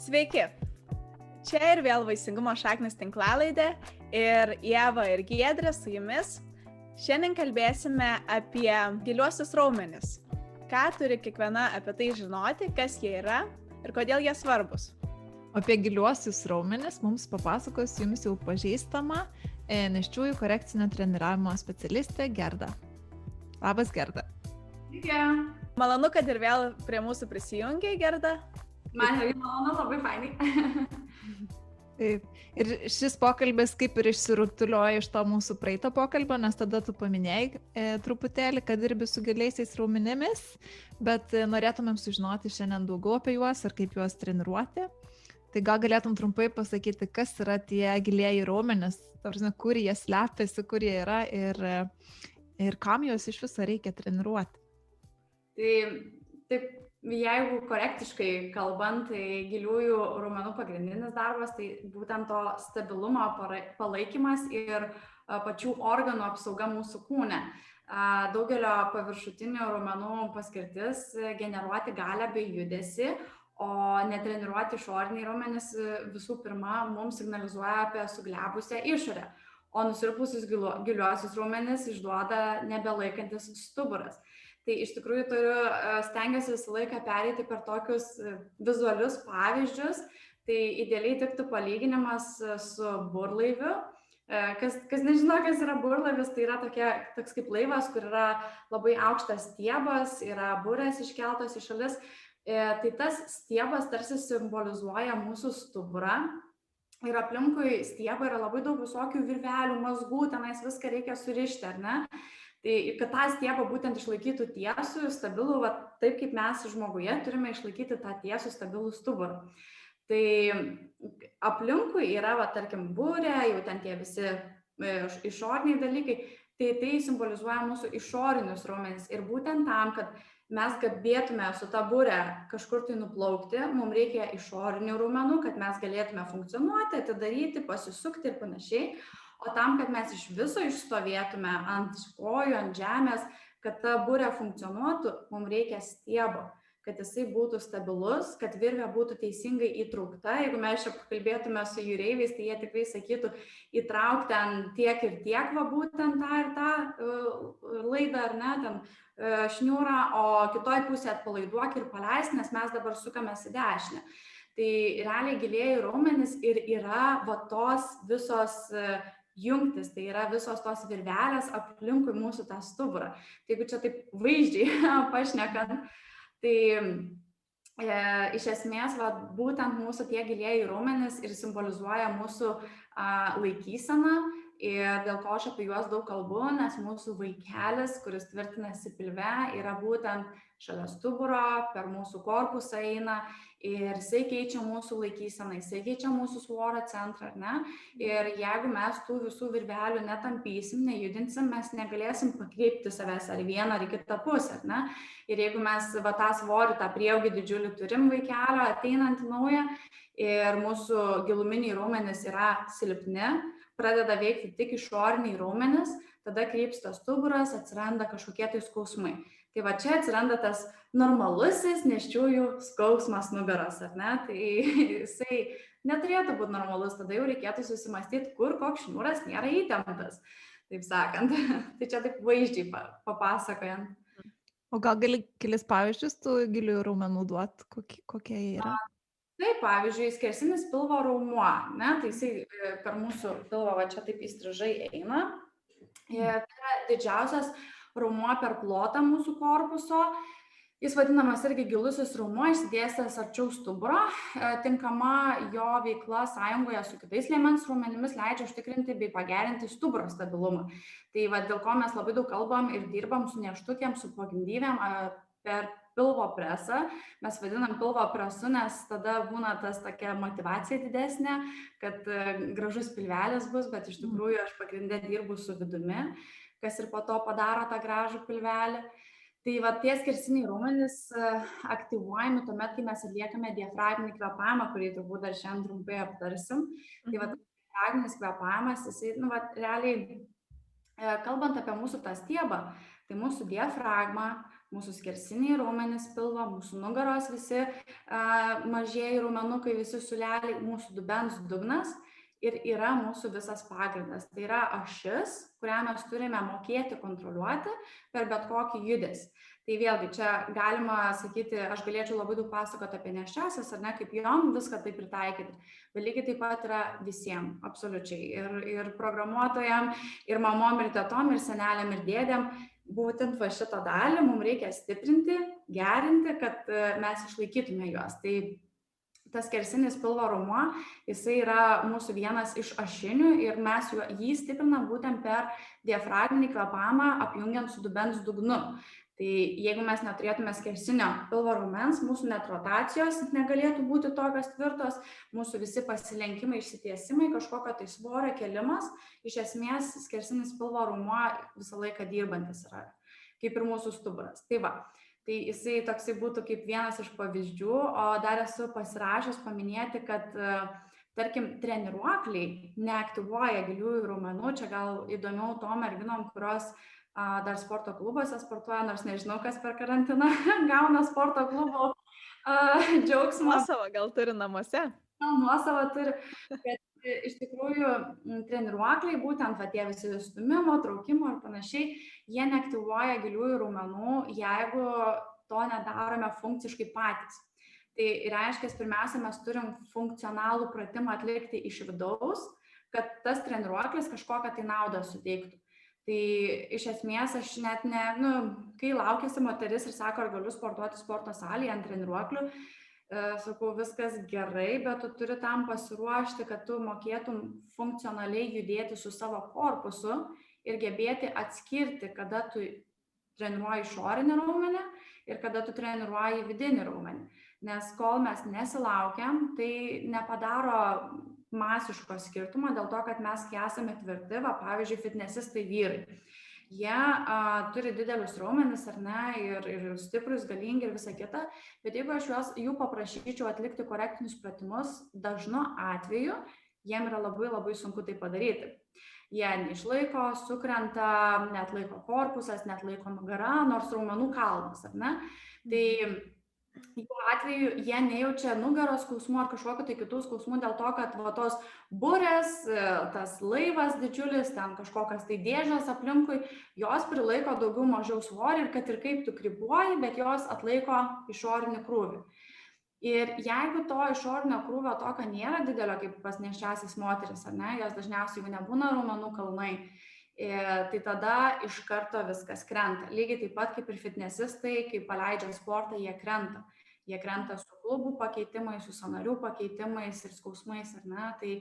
Sveiki! Čia ir vėl Vaisingumo šaknis tinklalaidė ir Ieva ir Giedrė su jumis. Šiandien kalbėsime apie giliuosius raumenis. Ką turi kiekviena apie tai žinoti, kas jie yra ir kodėl jie svarbus. Apie giliuosius raumenis mums papasakos jums jau pažįstama nėščiųjų korekcinio treniravimo specialistė Gerda. Labas, Gerda. Sveiki. Malonu, kad ir vėl prie mūsų prisijungiai, Gerda. Man irgi malonu, labai fainai. Taip. Ir šis pokalbis kaip ir išsirutulioja iš to mūsų praeito pokalbio, nes tada tu paminėjai truputėlį, kad dirbi su giliaisiais raumenimis, bet norėtumėm sužinoti šiandien daugiau apie juos ir kaip juos treniruoti. Tai gal galėtum trumpai pasakyti, kas yra tie gilieji raumenys, kur jie slepiasi, kur jie yra ir kam juos iš viso reikia treniruoti. Tai taip, jeigu korektiškai kalbant, tai giliųjų raumenų pagrindinis darbas, tai būtent to stabilumo palaikymas ir pačių organų apsauga mūsų kūne. Daugelio paviršutinių raumenų paskirtis generuoti galią bei judesį, o netreniruoti išoriniai raumenys visų pirma mums signalizuoja apie suglebusią išorę, o nusirpusius giliuosius raumenis išduoda nebelaikantis stuburas. Tai iš tikrųjų stengiuosi visą laiką pereiti per tokius vizualius pavyzdžius. Tai idealiai tiktų palyginimas su burlaiviu. Kas nežino, kas yra burlaivis, tai yra toks kaip laivas, kur yra labai aukštas stiebas, yra burės iškeltos į šalis. Tai tas stiebas tarsi simbolizuoja mūsų stuburą. Ir aplinkui stiebą yra labai daug visokių virvelių, mazgų, tenais viską reikia surišti, ar ne? Tai kad tą stiebą būtent išlaikytų tiesų, stabilų, taip kaip mes žmoguje turime išlaikyti tą tiesų, stabilų stuburą. Tai aplinkui yra, tarkim, burė, jau ten tie visi išoriniai dalykai, tai simbolizuoja mūsų išorinius raumenis. Ir būtent tam, kad mes gebėtume su ta burė kažkur tai nuplaukti, mums reikia išorinių raumenų, kad mes galėtume funkcionuoti, atidaryti, pasisukti ir panašiai. O tam, kad mes iš viso išstovėtume ant kojų, ant žemės, kad ta burė funkcionuotų, mums reikia stiebo, kad jisai būtų stabilus, kad virvė būtų teisingai įtraukta. Jeigu mes čia kalbėtume su jūreiviais, tai jie tikrai sakytų įtraukti ten tiek ir tiek, būtent tą ir tą laidą, ar ne, ten šniūrą, o kitoj pusėje atpalaiduok ir paleis, nes mes dabar sukamės į dešinę. Tai realiai gilieji raumenys ir yra tos visos jungtis, tai yra visos tos virvelės aplinkui mūsų tą stuburą. Tai jeigu čia taip vaizdžiai pašnekant, tai iš esmės būtent mūsų tie gilieji raumenys ir simbolizuoja mūsų laikyseną. Ir dėl ko aš apie juos daug kalbu, nes mūsų vaikelis, kuris tvirtinasi pilve, yra būtent šalia stuburo, per mūsų korpusą eina ir jisai keičia mūsų laikyseną, jisai keičia mūsų svorio centrą, ar ne? Ir jeigu mes tų visų virvelių netampysim, nejudinsim, mes negalėsim pakreipti savęs ar vieną ar kitą pusę, ar ne? Ir jeigu mes tą svorį, tą prieaugį didžiulį turim vaikelio, ateinant naują ir mūsų giluminiai raumenys yra silpni, pradeda veikti tik išoriniai raumenys, tada krypsta stuburas, atsiranda kažkokie tai skausmai. Tai čia atsiranda tas normalusis nėščiųjų skausmas nugaros, ar ne? Tai jisai neturėtų būti normalus, tada jau reikėtų susimastyti, kur koks šniūras nėra įtemptas, taip sakant. Tai čia taip vaizdžiai papasakojant. O gal gali kelis pavyzdžius tų giliųjų raumenų duot, kokie jie yra? Taip, pavyzdžiui, skersinis pilvo raumuo, ne? Tai jisai per mūsų pilvą čia taip įstrižai eina. Tai yra didžiausias raumuo per plotą mūsų korpuso. Jis vadinamas irgi gilusis raumuo, išsidėstęs arčiau stuburo. Tinkama jo veikla sąjungoje su kitais liemens raumenimis leidžia užtikrinti bei pagerinti stuburo stabilumą. Tai dėl ko mes labai daug kalbam ir dirbam su nėštukėm, su pogimdyvėm per pilvo presą. Mes vadinam pilvo presu, nes tada būna tas tokia motyvacija didesnė, kad gražus pilvelis bus, bet iš tikrųjų aš pagrinde dirbu su vidumi, kas ir po to padaro tą gražų pilvelį. Tai tie skersiniai raumenys aktyvuojami tuomet, kai mes atliekame diafragminį kvėpavimą, kurį turbūt dar šiandien trumpai aptarsim. Tai diafragminis kvėpavimas, jisai, realiai, kalbant apie mūsų tą stiebą, tai mūsų diafragma, mūsų skersiniai raumenys pilvo, mūsų nugaros visi mažieji raumenukai, visi siūleliai, mūsų dubens dugnas ir yra mūsų visas pagrindas. Tai yra ašis, kurią mes turime mokėti kontroliuoti per bet kokį judesį. Tai vėlgi čia galima sakyti, aš galėčiau labai daug pasakoti apie nėščiąsias, ar ne, kaip jom viską tai pritaikyti. Bet lygiai taip pat yra visiems, absoliučiai. Ir programuotojam, ir mamom, ir tetom, ir seneliam, ir dėdėm. Būtent va šitą dalį mums reikia stiprinti, gerinti, kad mes išlaikytume juos. Tai tas skersinis pilvo raumuo, jisai yra mūsų vienas iš ašinių ir mes jį stiprinam būtent per diafragminį kvėpavimą apjungiant su dubens dugnu. Tai jeigu mes neturėtume skersinio pilvo raumens, mūsų net rotacijos negalėtų būti tokios tvirtos, mūsų visi pasilenkimai, išsitiesimai, kažkokio tai svorio kelimas, iš esmės skersinis pilvo raumuo visą laiką dirbantis yra, kaip ir mūsų stuburas. Tai va, tai jisai toksai būtų kaip vienas iš pavyzdžių, o dar esu pasirašęs paminėti, kad tarkim, treniruokliai neaktyvuoja giliųjų raumenų, čia gal įdomiau tom merginom, kurios dar sporto klubuose sportuoja, nors nežinau, kas per karantiną gauna sporto klubo džiaugsmą. Nuosavą gal turi namuose? Nuosavą turi, bet iš tikrųjų treniruokliai, būtent tie visi stumimo, traukimo ir panašiai, jie neaktyvuoja giliųjų raumenų, jeigu to nedarome funkciškai patys. Tai reiškia, pirmiausia, mes turim funkcionalų pratimą atlikti iš vidaus, kad tas treniruoklis kažkokią tai naudą suteiktų. Tai iš esmės aš net kai laukiasi moteris ir sako, ar galiu sportuoti sporto salėje ant treniruoklių, sakau, viskas gerai, bet tu turi tam pasiruošti, kad tu mokėtum funkcionaliai judėti su savo korpusu ir gebėti atskirti, kada tu treniruoji išorinį raumenį ir kada tu treniruoji vidinį raumenį. Nes kol mes nesilaukiam, tai nepadaro masiško skirtumo dėl to, kad mes esame tvirti, pavyzdžiui, fitnesistai vyrai. Jie turi didelius raumenis, ar ne, ir stiprus, galingi ir visa kita, bet jeigu aš jų paprašyčiau atlikti korektinius pratimus, dažnu atveju jiem yra labai labai sunku tai padaryti. Jie neišlaiko, sukrenta, net laiko korpusas, net laiko nugara, nors raumenų kalnas, ar ne. Tai jų atveju jie nejaučia nugaros skausmų ar kažkokio tai kitų skausmų dėl to, kad tos burės, tas laivas didžiulis, ten kažkokios tai dėžės aplinkui, jos prilaiko daugiau mažiau svorį ir kad ir kaip tu krypuoji, bet jos atlaiko išorinį krūvį. Ir jeigu to išorinio krūvio tokio nėra didelio, kaip pas nėščiąsias moteris, ar ne, jos dažniausiai jau nebūna raumenų kalnai, tai tada iš karto viskas krenta. Lygiai taip pat kaip ir fitnesistai, kai paleidžia sportą, jie krenta. Jie krenta su klubų pakeitimais, su sąnarių pakeitimais ir skausmais, ar ne. Tai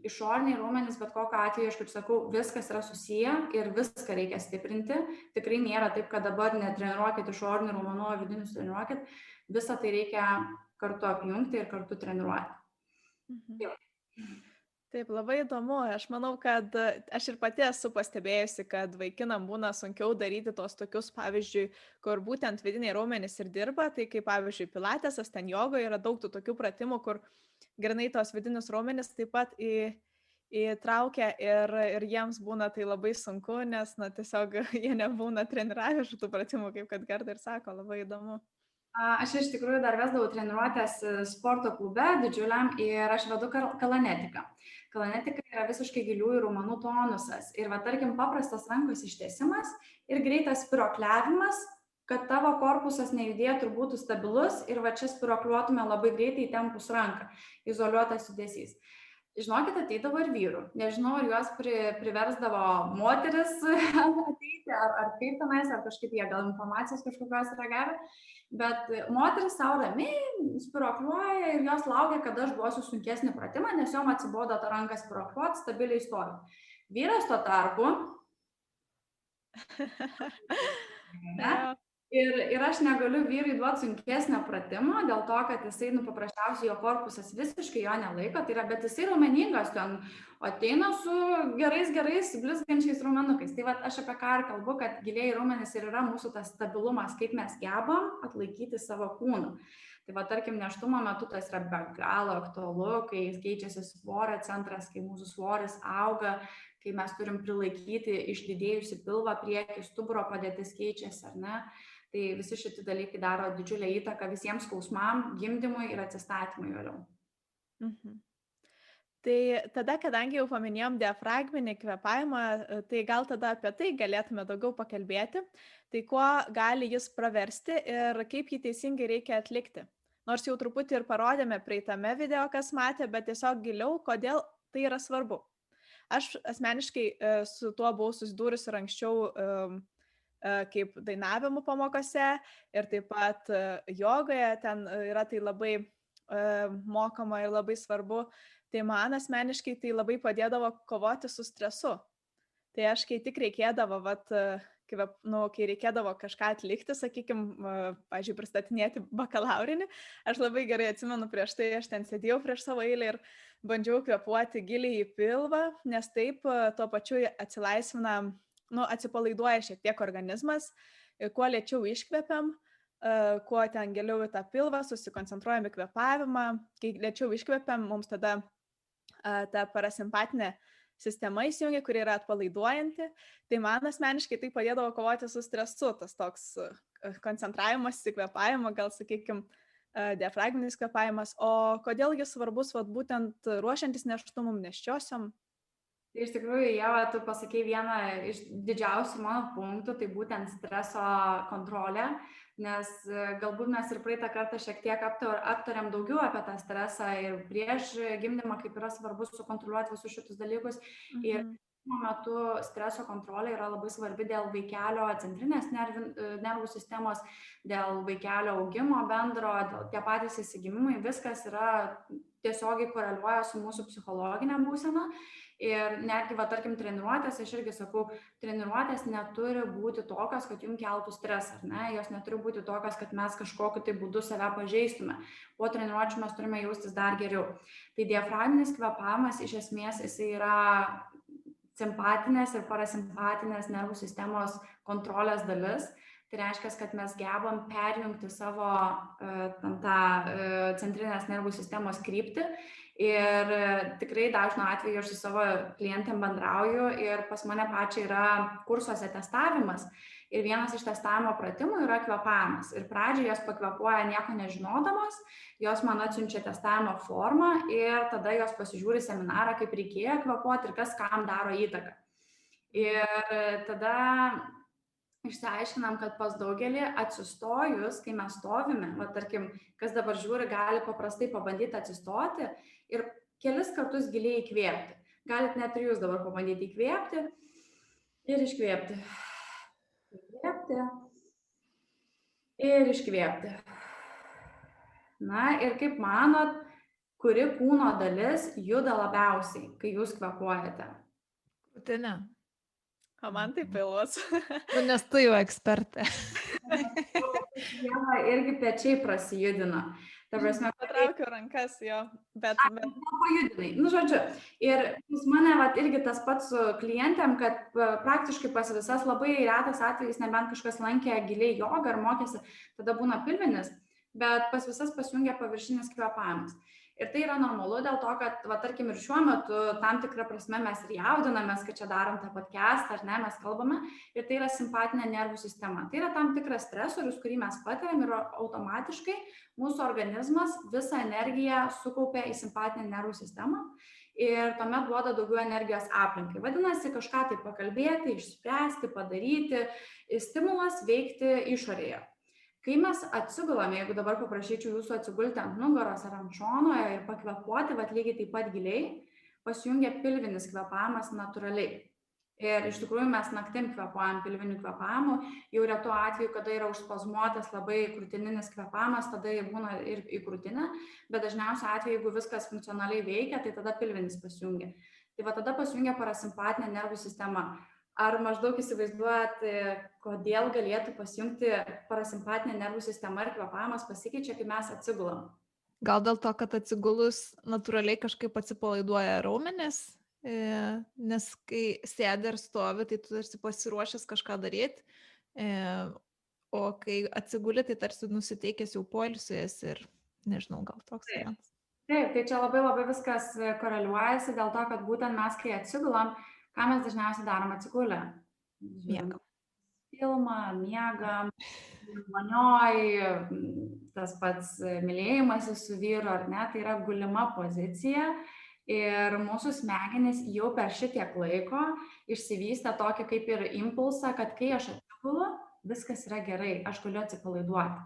išoriniai raumenys, bet kokiu atveju, aš kaip sakau, viskas yra susiję ir viską reikia stiprinti. Tikrai nėra taip, kad dabar netreniruokit išorinių raumenų, o vidinius treniruokit. Visą tai reikia kartu apjungti ir kartu treniruoti. Taip, labai įdomu. Aš manau, kad aš ir pati esu pastebėjusi, kad vaikinam būna sunkiau daryti tos tokius, pavyzdžiui, kur būtent vidiniai raumenys ir dirba, tai kaip pavyzdžiui pilatesas, ten joga, yra daug tų tokių pratimų, kur grinai tos vidinius raumenys taip pat įtraukia ir jiems būna tai labai sunku, nes tiesiog jie nebūna treniravę šitų pratimų, kaip kad Gerda ir sako, labai įdomu. Aš iš tikrųjų dar vesdavau treniruotės sporto klube didžiuliam ir aš vedu kalanetiką. Kalanetika yra visiškai giliųjų raumenų tonusas. Ir tarkim, paprastas rankos ištiesimas ir greitas spirokliavimas, kad tavo korpusas nejudėtų ir būtų stabilus ir čia spirokliuotume labai greitai įtempus ranką, izoliuotas judesys. Žinokit, ateidavo ir vyrų. Nežinau, ar juos priversdavo moteris ateiti, ar kaip tenais, ar kažkaip jie gal informacijos kažkokios yra gavę. Bet moteris savo ramiai spirokliuoja ir jos laukia, kada aš duosiu sunkesnį pratimą, nes jom atsibodo tą ranką spirokliuoti, stabiliai stovi. Vyras tuo tarpu. Ir aš negaliu vyrui duoti sunkesnio pratimo, dėl to, kad jisai, paprasčiausiai jo korpusas visiškai jo nelaiko, tai yra, bet jisai raumeningas ten ateina su gerais blizgančiais raumenukais. Tai aš apie ką ir kalbu, kad giliai raumenys ir yra mūsų tas stabilumas, kaip mes gebam atlaikyti savo kūną. Tai tarkim, nėštumo metu tas yra be galo aktualu, kai keičiasi svorio centras, kai mūsų svoris auga, kai mes turim prilaikyti išdidėjusi pilvą priekį, stuburo padėtis keičiasi, ar ne. Tai visi šitie dalykai daro didžiulę įtaką visiems skausmam, gimdymui ir atsistatymui vėliau. Mhm. Tai tada, kadangi jau paminėjom diafragminį kvėpavimą, tai gal tada apie tai galėtume daugiau pakalbėti. Tai kuo gali jis praversti ir kaip jį teisingai reikia atlikti. Nors jau truputį ir parodėme praeitame video, kas matė, bet tiesiog giliau, kodėl tai yra svarbu. Aš asmeniškai su tuo buvau susidūrusi ir anksčiau kaip dainavimo pamokose ir taip pat jogoje, ten yra tai labai mokama ir labai svarbu. Tai man asmeniškai tai labai padėdavo kovoti su stresu. Tai aš, kai tik reikėdavo, kai reikėdavo kažką atlikti, sakykime, pavyzdžiui, pristatinėti bakalaurinį, aš labai gerai atsimenu prieš tai, aš ten sėdėjau prieš savo eilę ir bandžiau kvėpuoti giliai į pilvą, nes taip tuo pačiu atsilaisvina, atsipalaiduoja šiek tiek organizmas, kuo lėčiau iškvepiam, kuo ten giliau į tą pilvą, susikoncentruojam į kvėpavimą, kai lėčiau iškvepiam, mums tada ta parasimpatinė sistema įsijungia, kuri yra atpalaiduojanti. Tai man asmeniškai tai padėdavo kovoti su stresu, tas toks koncentravimas į kvėpavimą, gal sakykime, diafragminis kvėpavimas. O kodėl jis svarbus būtent ruošiantis nėštumam, nėščiosiom? Tai iš tikrųjų, Ieva, tu pasakei vieną iš didžiausių mano punktų, tai būtent streso kontrolė, nes galbūt mes ir praeitą kartą šiek tiek aptarėm daugiau apie tą stresą ir prieš gimdymą, kaip yra svarbu sukontroliuoti visus šitus dalykus. Ir šiuo metu streso kontrolė yra labai svarbi dėl vaikelio centrinės nervų sistemos, dėl vaikelio augimo bendro, tie patys įsigimimai, viskas yra tiesiogiai koreliuoja su mūsų psichologinė būsena. Ir netgi, tarkim, treniruotės, aš irgi sakau, treniruotės neturi būti tokios, kad jums keltų stresą, ar ne? Jos neturi būti tokios, kad mes kažkokiu tai būdu save pažeistume. Po treniruočių mes turime jaustis dar geriau. Tai diafragminis kvėpavimas iš esmės jisai yra simpatinės ir parasimpatinės nervų sistemos kontrolės dalis. Tai reiškia, kad mes gebam perjungti savo tą centrinės nervų sistemos kryptį. Ir tikrai dažnu atveju aš su savo klientėm bendrauju ir pas mane pačiai yra kursuose testavimas. Ir vienas iš testavimo pratimų yra kvėpavimas. Ir pradžioje jos pakvėpuoja nieko nežinodamos, jos man atsiunčia testavimo formą ir tada jos pasižiūri seminarą, kaip reikėjo kvėpuoti ir kas kam daro įtaką. Ir tada išsiaiškinam, kad pas daugelį atsistojus, kai mes stovime, tarkim, kas dabar žiūri, gali paprastai pabandyti atsistoti ir kelis kartus giliai įkvėpti. Galit net ir jūs dabar pabandyti įkvėpti ir iškvėpti. Įkvėpti ir iškvėpti. Na ir kaip manot, kuri kūno dalis juda labiausiai, kai jūs kvėpuojate? Krūtinė. O man tai pilvas. Nes tu jau ekspertė. Irgi pečiai prasijudina. Ta prasme, patraukiu rankas jo, bet... Pajudinai. Žodžiu, ir pas mane irgi tas pats su klientėm, kad praktiškai pas visas labai retas atvejais, nebent kažkas lankė giliai jogą ar mokėsi, tada būna pilvinis, bet pas visas pasijungia paviršinis kvėpavimas. Ir tai yra normalu dėl to, kad, tarkim, ir šiuo metu tam tikrą prasme mes ir jaudinamės, kad čia darom tą podcastą, ar ne, mes kalbame, ir tai yra simpatinė nervų sistema. Tai yra tam tikras stresorius, kurį mes patiriam ir automatiškai mūsų organizmas visą energiją sukaupia į simpatinę nervų sistemą ir tuomet duoda daugiau energijos aplinkai. Vadinasi, kažką tai pakalbėti, išspręsti, padaryti, stimulas veikti išorėje. Kai mes atsigulame, jeigu dabar paprašyčiau jūsų atsigulti ant nugaros ar ant šono ir pakvėpuoti, lygiai taip pat giliai, pasijungia pilvinis kvėpavimas natūraliai. Ir iš tikrųjų mes naktim kvėpuojam pilviniu kvėpavimu, jau retu atveju, kada yra užspazmuotas labai krūtininis kvėpavimas, tada jie būna ir į krūtinę, bet dažniausiai atveju, jeigu viskas funkcionaliai veikia, tai tada pilvinis pasijungia. Tai tada pasijungia parasimpatinė nervų sistema. Ar maždaug įsivaizduojat, kodėl galėtų pasijungti parasimpatinė nervų sistema ir kvėpavimas pasikeičia, kai mes atsigulam? Gal dėl to, kad atsigulus natūraliai kažkaip atsipalaiduoja raumenis, nes kai sėdi ir stovi, tai tu tarsi pasiruošęs kažką daryti, o kai atsiguli, tai tarsi nusiteikęs jau poilsiujas ir nežinau, gal toks variantas. Taip, tai čia labai viskas koreliuojasi dėl to, kad būtent mes, kai atsigulam, ką mes dažniausiai darom atsigulę? Miegam. filmą, miegam, vonioj, tas pats mylėjimasis su vyru, ar ne, tai yra gulima pozicija. Ir mūsų smegenys jau per šitiek laiko išsivystė tokį kaip ir impulsą, kad kai aš atsigulu, viskas yra gerai, aš galiu atsipalaiduoti.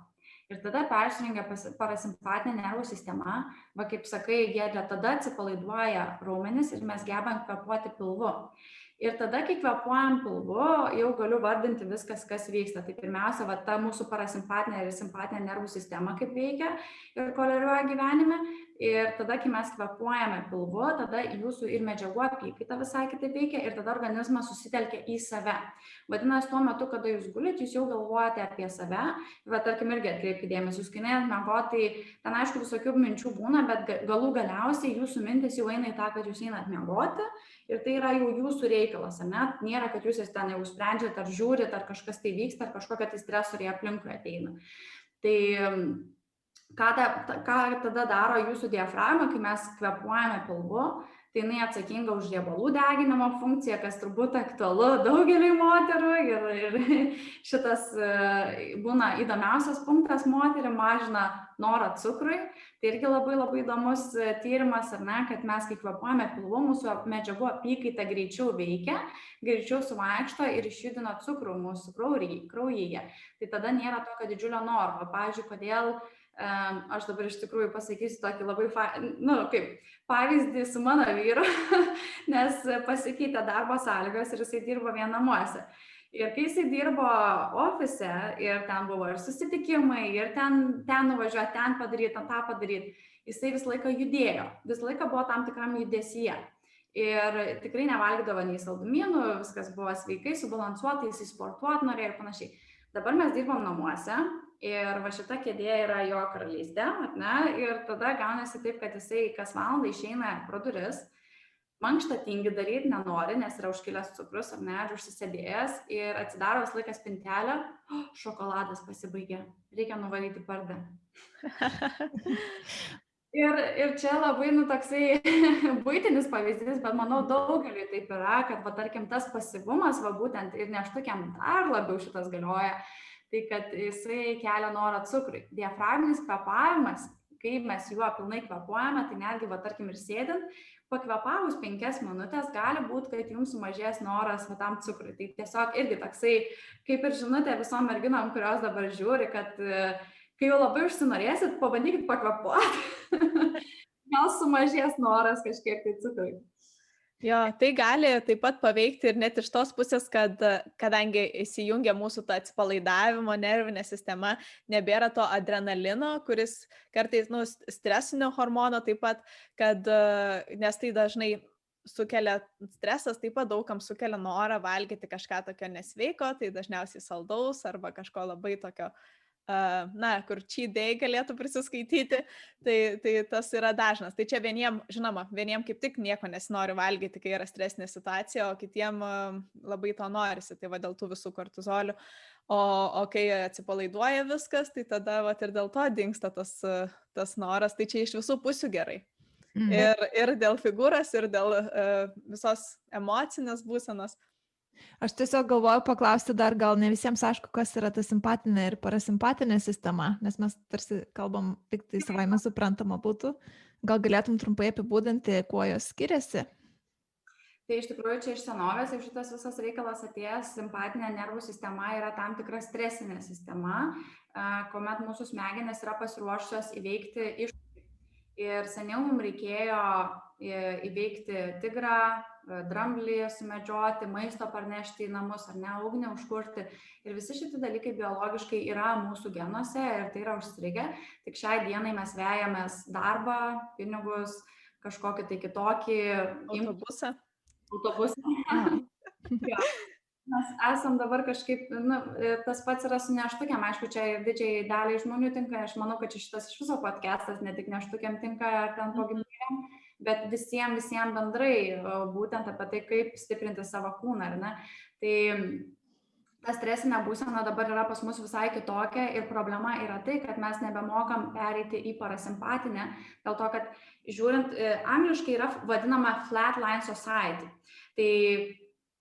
Ir tada persijungia parasimpatinė nervų sistema, va kaip sakai, Giedrė, tada atsipalaiduoja raumenis ir mes gebam kvėpuoti pilvu. Ir tada, kai kvėpuojam pilvu, jau galiu vardinti viskas, kas vyksta. Tai pirmiausia, va, ta mūsų parasimpatinė ir simpatinė nervų sistema kaip veikia ir koreliuoja gyvenime. Ir tada, kai mes kvėpuojame pilvu, tada jūsų ir medžiagų apykaita visai kitaip veikia ir tada organizmas susitelkia į save. Vadinasi, tuo metu, kada jūs gulit, jūs jau galvojate apie save. Va, tarkim, irgi atkreipkite dėmesį, jūs kai einat miegoti, tai ten aišku visokių minčių būna, bet galų galiausiai jūsų mintis jau eina į tą, kad jūs einat miegoti ir tai yra jau jūsų reikalas, ne? Nėra, kad jūs ten jau sprendžiat, ar žiūrit, ar kažkas tai vyksta, ar kažkokia tai stresoriai aplinkui ateina. Tai ką tada daro jūsų diafragma, kai mes kvėpuojame pilvu, tai jinai atsakinga už riebalų deginimo funkciją, kas turbūt aktualu daugeliui moterų ir šitas būna įdomiausias punktas moteriai, mažina norą cukrui. Tai irgi labai įdomus tyrimas, ar ne, kad mes kai kvėpuojame pilvu, mūsų medžiagų apykaita greičiau veikia, greičiau suvaikšto ir išjudina cukrų mūsų kraujyje. Tai tada nėra tokio didžiulio noro. Pavyzdžiui, kodėl aš dabar iš tikrųjų pasakysiu tokį labai pavyzdį su mano vyru, nes pasikeitė darbo sąlygos ir jisai dirbo vien namuose. Ir kai jisai dirbo ofise ir ten buvo ir susitikimai, ir ten nuvažiuoti, ten padaryti, tą padaryti, jisai visą laiką judėjo, visą laiką buvo tam tikram judesyje. Ir tikrai nevalgydavo nei saldumynų, viskas buvo sveikai, subalansuotai, jisai sportuoti norėjo ir panašiai. Dabar mes dirbam namuose. Ir va šita kėdė yra jo karalystė, ne? Ir tada gaunasi taip, kad jisai kas valandą išeina pro duris, mankštą tingi daryti nenori, nes yra užkilęs cukrus, ar ne, ar užsisėdėjęs, ir atsidaro visą laiką spintelę, šokoladas pasibaigė, reikia nuvalyti pardę. Ir čia labai, toksai buitinis pavyzdys, bet manau daugeliui taip yra, kad, va, tarkim, tas pasyvumas, va, būtent ir neštukiam dar labiau šitas galioja, tai kad jisai kelia norą cukrui. Diafragminis kvėpavimas, kai mes juo pilnai kvėpuojame, tai netgi, va, tarkim, ir sėdint, pakvėpavus 5 minutės gali būti, kad jums sumažės noras va, tam cukrui. Tai tiesiog irgi toksai, kaip ir žinutė visom merginom, kurios dabar žiūri, kad kai jau labai užsinorėsit, pabandykit pakvėpuoti. Gal sumažės noras kažkiek tai cukrui. Jo, tai gali taip pat paveikti ir net iš tos pusės, kad kadangi įsijungia mūsų ta atsipalaidavimo nervinė sistema, nebėra to adrenalino, kuris kartais, stresinio hormono taip pat, kad, nes tai dažnai sukelia stresas, taip pat daugam sukelia norą valgyti kažką tokio nesveiko, tai dažniausiai saldaus arba kažko labai tokio, kur cheat day galėtų prisiskaityti, tai tas yra dažnas. Tai čia vieniem kaip tik nieko nesinori valgyti, kai yra stresinė situacija, o kitiem labai to norisi, tai va dėl tų visų kortizolių. O kai atsipalaiduoja viskas, tai tada va ir dėl to dingsta tas noras, tai čia iš visų pusių gerai. Ir dėl figūros, ir dėl visos emocinės būsenos. Aš tiesiog galvoju paklausti dar, gal ne visiems aišku, kas yra ta simpatinė ir parasimpatinė sistema, nes mes tarsi kalbam tik tai savaime suprantama būtų. Gal galėtum trumpai apibūdinti, kuo jos skiriasi? Tai iš tikrųjų čia iš senovės ir šitas visas reikalas atėjęs, simpatinė nervų sistema yra tam tikra stresinė sistema, kuomet mūsų smegenys yra pasiruošusios įveikti iššūkį. Ir seniau mums reikėjo įveikti tigrą, dramblį sumedžioti, maisto parnešti į namus ar ne, ugnį užkurti. Ir visi šitie dalykai biologiškai yra mūsų genuose ir tai yra užstrigę. Tik šiai dienai mes vejamės darbą, pinigus, kažkokį tai kitokį autobusą. Mes esam dabar kažkaip, tas pats yra su neštukiam, aišku, čia ir didžiai daliai žmonių tinka, aš manau, kad šitas iš viso podcastas ne tik neštukiam tinka ar ten pogimdyviam, bet visiems bendrai būtent apie tai, kaip stiprinti savo kūną, ar ne. Tai ta stresinė būsena dabar yra pas mus visai kitokia ir problema yra tai, kad mes nebemokam pereiti į parasimpatinę, dėl to, kad žiūrint, angliškai yra vadinama flatline society. Tai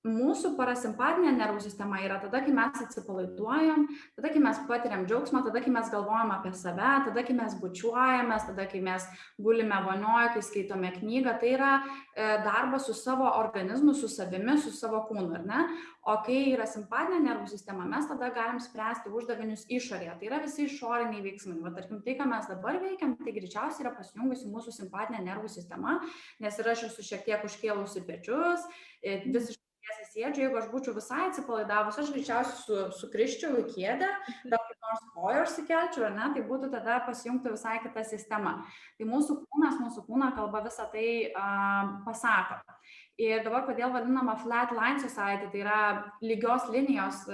mūsų parasimpatinė nervų sistema yra tada, kai mes atsipalaiduojam, tada, kai mes patiriam džiaugsmą, tada, kai mes galvojam apie save, tada, kai mes bučiuojamės, tada, kai mes gulime vonioje, kai skaitome knygą. Tai yra darbas su savo organizmu, su savimi, su savo kūnu, ar ne? O kai yra simpatinė nervų sistema, mes tada galim spręsti uždavinius išorėje. Tai yra visi išoriniai veiksmai. Va, tarkim, tai, ką mes dabar veikiam, tai greičiausiai yra pasijungusi mūsų simpatinė nervų sistema, nes ir aš esu šiek tiek užkėlusi pečius, visiškai sėdžiu, jeigu aš būčiau visai atsipalaidavus, aš greičiausiai sukriščiau į kėdę, dar kaip nors koją užsikelčiau, ar ne, tai būtų tada pasijungti visai kitą sistemą. Tai mūsų kūno kalba visą tai pasako. Ir dabar kodėl vadinama flat line society, tai yra lygios linijos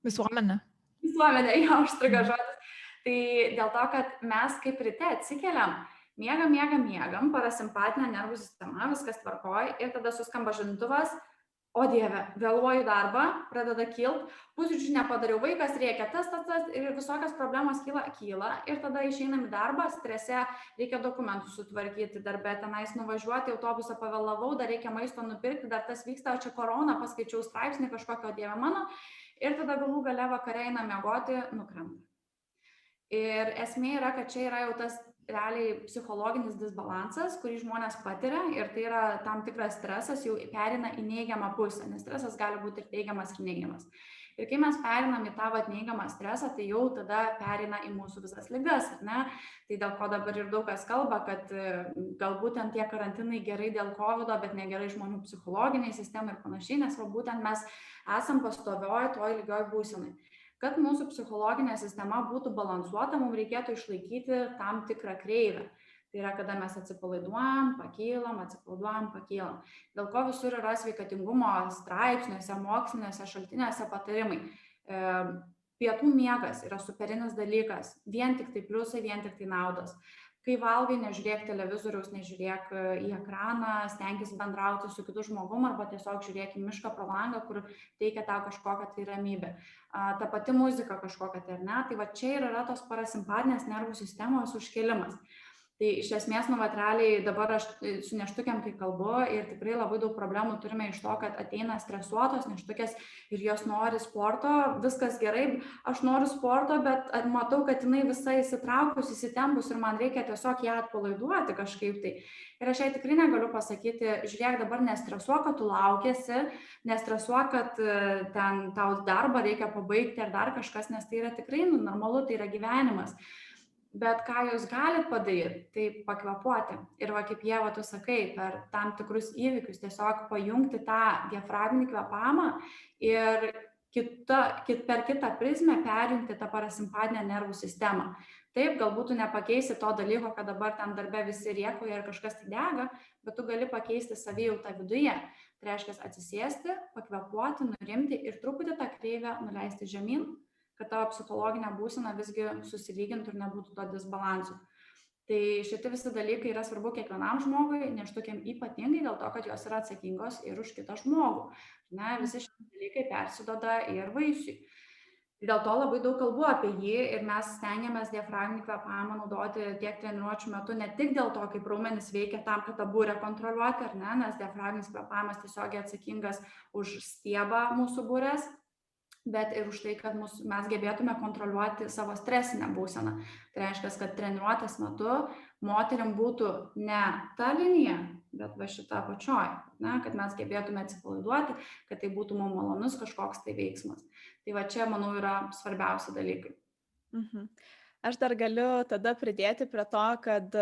Visuomenė. Visuomenė, jo, užstrigo žodis. Tai dėl to, kad mes kaip ryte atsikeliam, miegam, parasimpatinė nervų sistema, viskas tvarkoj ir tada suskamba žadintuvas, o dieve, vėluoju darbą, pradeda kilt, pusryčių nepadariau, vaikas rėkia, tas ir visokios problemos kyla ir tada išeinam į darbą, strese, reikia dokumentus sutvarkyti darbe, tenais nuvažiuoti, autobusą pavėlavau, dar reikia maisto nupirkti, dar tas vyksta, o čia korona, paskaičiau straipsnį kažkokio, dieve mano, ir tada galų gale vakare einam miegoti, nukrenta. Ir esmė yra, kad čia yra jau tas realiai psichologinis disbalansas, kurį žmonės patiria ir tai yra tam tikras stresas, jau perina į neigiamą pusę, nes stresas gali būti ir teigiamas ir neigiamas. Ir kai mes perinam į tą neigiamą stresą, tai jau tada perina į mūsų visas ligas, ne? Tai dėl ko dabar ir daug kas kalba, kad galbūt ten tie karantinai gerai dėl COVID, bet negerai žmonių psichologiniai sistemai ir panašiai, nes būtent mes esam pastovioj toj lygioj būsenai. Kad mūsų psichologinė sistema būtų balansuota, mums reikėtų išlaikyti tam tikrą kreivę. Tai yra, kada mes atsipalaiduojam, pakylam. Dėl ko visur yra sveikatingumo straipsniuose, moksliniuose šaltiniuose patarimai. Pietų miegas yra superinis dalykas, vien tik tai pliusai, vien tik tai naudos. Kai valgai, nežiūrėk televizoriaus, nežiūrėk į ekraną, stenkis bendrauti su kitu žmogum arba tiesiog žiūrėk į mišką pro langą, kur teikia tau kažkokią tai ramybę. Ta pati muzika kažkokia tai, ar ne? Tai va čia ir yra tos parasimpatinės nervų sistemos užkėlimas. Tai iš esmės, realiai dabar aš su neštukiam kai kalbu ir tikrai labai daug problemų turime iš to, kad ateina stresuotos neštukės ir jos nori sporto, viskas gerai, aš noriu sporto, bet matau, kad jinai visa įsitraukus, įsitempus ir man reikia tiesiog ją atpalaiduoti kažkaip tai. Ir aš jai tikrai negaliu pasakyti, žiūrėk, dabar nestresuok, kad tu laukiesi, nestresuok, kad ten tau darbą reikia pabaigti ar dar kažkas, nes tai yra tikrai normalu, tai yra gyvenimas. Bet ką jūs galit padaryti, tai pakvėpuoti. Ir va, kaip Ieva, tu sakai, per tam tikrus įvykius tiesiog pajungti tą diafragminį kvėpavimą ir per kitą prizmę perjungti tą parasimpatinę nervų sistemą. Taip, galbūt tu nepakeisi to dalyko, kad dabar ten darbe visi rėkoja ir kažkas tai dega, bet tu gali pakeisti savijautą viduje. Tai reiškia atsisėsti, pakvėpuoti, nurimti ir truputį tą kreivę nuleisti žemyn, kad tavo psichologinė būsena visgi susilygintų ir nebūtų to disbalansų. Tai šitie visi dalykai yra svarbu kiekvienam žmogui, neštukiam ypatingai dėl to, kad jos yra atsakingos ir už kitą žmogų. Ne, visi šitie dalykai persiduoda ir vaisiui. Dėl to labai daug kalbu apie jį ir mes stengiamės diafragminį kvėpavimą naudoti tiek treniruočių metu, ne tik dėl to, kaip raumenys veikia tam, kad tą burę kontroliuoti, ar ne, nes diafragminis kvėpavimas tiesiogiai atsakingas už stiebą mūsų burės, bet ir už tai, kad mes gebėtume kontroliuoti savo stresinę būseną. Tai reiškia, kad treniruotės metu moteriam būtų ne ta linija, bet va šita apačioj, kad mes gebėtume atsipalaiduoti, kad tai būtų mums malonus kažkoks tai veiksmas. Tai va čia, manau, yra svarbiausi dalykai. Aš dar galiu tada pridėti prie to, kad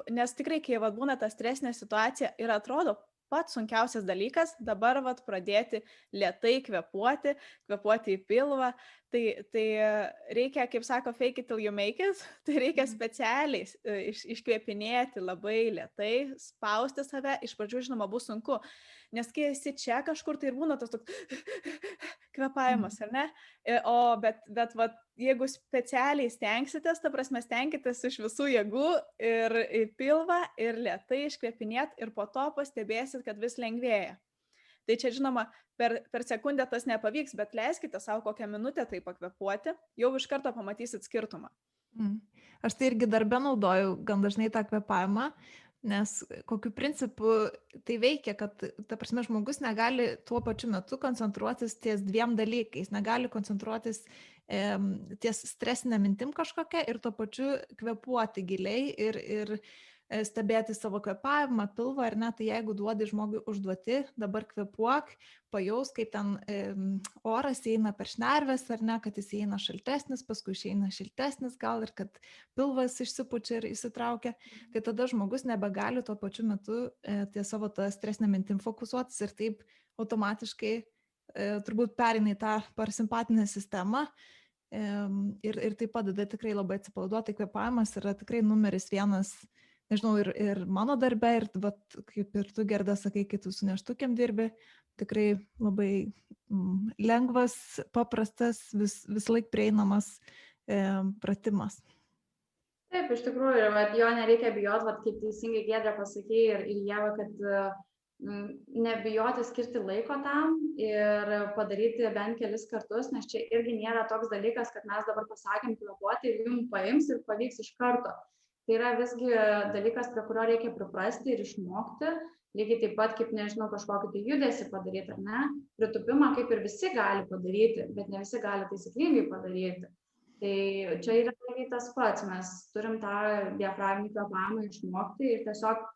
nes tikrai, kai būna ta stresinė situacija ir atrodo, pats sunkiausias dalykas dabar pradėti lėtai kvėpuoti į pilvą, tai reikia, kaip sako, fake it till you make it, tai reikia specialiai iškvėpinėti labai lėtai, spausti save, iš pradžių, žinoma, bus sunku, nes kai esi čia kažkur, tai ir būna tas toks kvėpavimas, ar ne? Bet jeigu specialiai stengsitės, ta prasme stenkitės iš visų jėgų ir į pilvą ir lėtai iškvėpinėt ir po to pastebėsit, kad vis lengvėja. Tai čia, žinoma, per sekundę tas nepavyks, bet leiskite savo kokią minutę tai pakvėpuoti, jau iš karto pamatysit skirtumą. Aš tai irgi darbe naudoju gan dažnai tą kvėpavimą, Nes kokiu principu tai veikia, kad, ta prasme, žmogus negali tuo pačiu metu koncentruotis ties dviem dalykais, negali koncentruotis ties stresinė mintim kažkokia ir tuo pačiu kvėpuoti giliai ir stebėti savo kvėpavimą, pilvą, ar ne, tai jeigu duodi žmogui užduoti, dabar kvėpuok, pajaus, kaip ten oras eina per šnerves, ar ne, kad jis eina šaltesnis, paskui išeina šiltesnis gal ir kad pilvas išsipučia ir įsitraukia, tai tada žmogus nebegali tuo pačiu metu ties savo tą stresinę mintim fokusuotis ir taip automatiškai turbūt pereina į tą parasimpatinę sistemą ir tai padeda tikrai labai atsipalaiduoti, kvėpavimas yra tikrai numeris vienas, nežinau, ir mano darbe, ir vat, kaip ir tu, Gerda, sakai, kai tu su neštukiam dirbi, tikrai labai lengvas, paprastas, vis laik prieinamas pratimas. Taip, iš tikrųjų, ir jo nereikia bijot, kaip teisingai Giedrė pasakė ir Ieva, kad nebijoti skirti laiko tam ir padaryti bent kelis kartus, nes čia irgi nėra toks dalykas, kad mes dabar pasakėm kvėpuoti ir jums paims ir pavyks iš karto. Tai yra visgi dalykas, prie kurio reikia priprasti ir išmokti, lygiai taip pat kaip, nežinau, kažkokį tai judesį padaryti, ar ne? Pritūpimą kaip ir visi gali padaryti, bet ne visi gali taisyklingai padaryti. Tai čia yra lygiai tas pats, mes turim tą diafragminį kvėpavimą išmokti ir tiesiog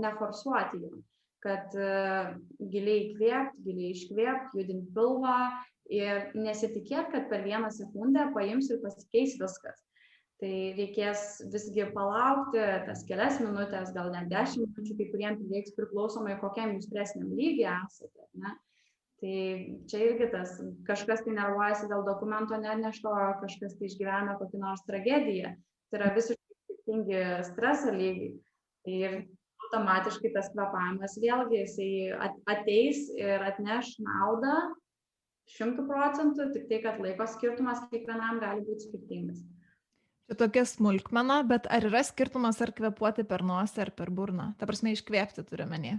neforsuoti jų, kad giliai įkvėpti, giliai iškvėpti, judinti pilvą ir nesitikėti, kad per 1 sekundę paims ir pasikeis viskas. Tai reikės visgi palaukti tas kelias minutės, gal net 10 minučių, kai kuriems prireiks priklausomai, kokiam jūs stresiniam lygiai esate, ne? Tai čia irgi tas, kažkas tai nervuojasi dėl dokumento nenešto, kažkas tai išgyvena kokį nors tragediją. Tai yra visiškai skirtingi streso lygiai. Ir automatiškai tas kvėpavimas vėlgi, jisai ateis ir atneš naudą 100%, tik tai, kad laiko skirtumas kiekvienam gali būti skirtingas. Čia tokia smulkmena, bet ar yra skirtumas ar kvėpuoti per nosį ar per burną? Ta prasme, iškvėpti turiu menį.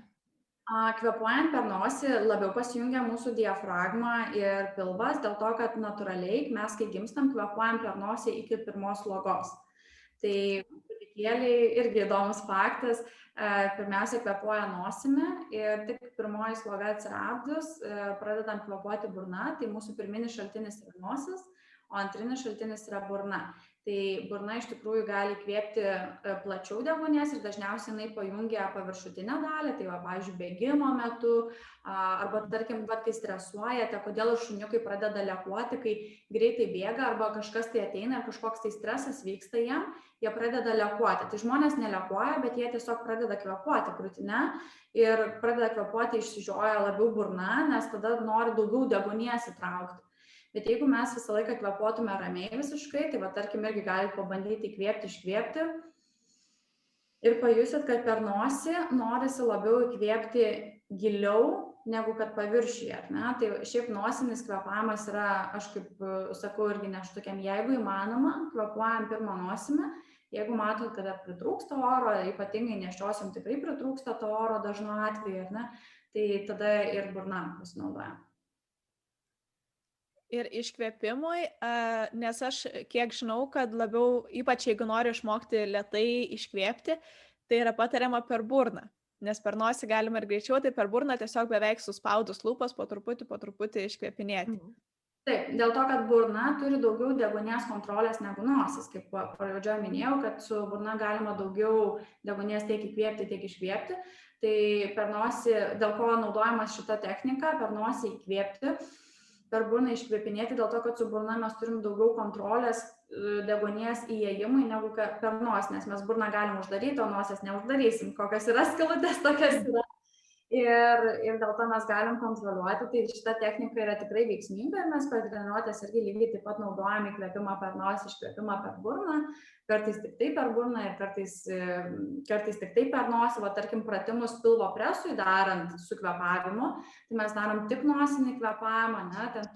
Kvėpuojant per nosį labiau pasijungia mūsų diafragma ir pilvas, dėl to, kad natūraliai mes, kai gimstam, kvėpuojam per nosį iki pirmos slogos. Tai kūdikėliai irgi įdomus faktas, pirmiausia kvėpuoja nosimi ir tik pirmoji sloga atsiradus, pradedam kvėpuoti burna, tai mūsų pirminis šaltinis yra nosis, o antrinis šaltinis yra burna. Tai burna iš tikrųjų gali įkvėpti plačiau deguonies ir dažniausiai jinai pajungia paviršutinę dalį, tai va, pavyzdžiui, bėgimo metu, arba tarkim, kai stresuojate, kodėl šuniukai pradeda lekuoti, kai greitai bėga arba kažkas tai ateina ir kažkoks tai stresas vyksta jiem, jie pradeda lekuoti. Tai žmonės nelekuoja, bet jie tiesiog pradeda kvėpuoti krūtine ir pradeda kvėpuoti išsižioja labiau burna, nes tada nori daugiau deguonies įtraukti. Bet jeigu mes visą laiką kvėpuotume ramiai visiškai, tai va, tarkim, irgi galite pabandyti įkvėpti, iškvėpti ir pajusit, kad per nosį norisi labiau įkvėpti giliau negu kad paviršiuje, ar ne? Tai šiaip nosinis kvėpavimas yra, aš kaip sakau, irgi neštukiam, jeigu įmanoma, kvėpuojam pirmą nosimi, jeigu matot, kad pritrūksta oro, ypatingai neščiosim tikrai pritrūksta to oro dažnu atveju, ar ne? Tai tada ir burna pasinaudojam. Ir iškvėpimui, nes aš kiek žinau, kad labiau, ypač jeigu nori išmokti lėtai iškvėpti, tai yra patariama per burną. Nes per nosį galima ir greičiau, tai per burną tiesiog beveik suspaudus lūpas po truputį iškvėpinėti. Taip, dėl to, kad burna turi daugiau deguonies kontrolės negu nosis. Kaip pradžioje minėjau, kad su burna galima daugiau deguonies tiek įkvėpti, tiek iškvėpti. Tai per nosį, dėl ko naudojamas šita technika, per nosį įkvėpti, per burną iškvėpinėti, dėl to, kad su burna mes turim daugiau kontrolės deguonies įėjimui negu per nosį, nes mes burną galim uždaryti, o nosies neuždarysim. Kokios yra skylutės, tokios yra. Ir dėl to mes galim kontroliuoti, tai šita technika yra tikrai veiksminga ir mes per treniruotės irgi lygiai taip pat naudojam įkvėpimą per nosį, iškvėpimą per burną, kartais tik tai per burną ir kartais tik tai per nosį, va tarkim pratimus pilvo presui darant su kvėpavimu, tai mes darom tik nosinį kvėpavimą, ne, ten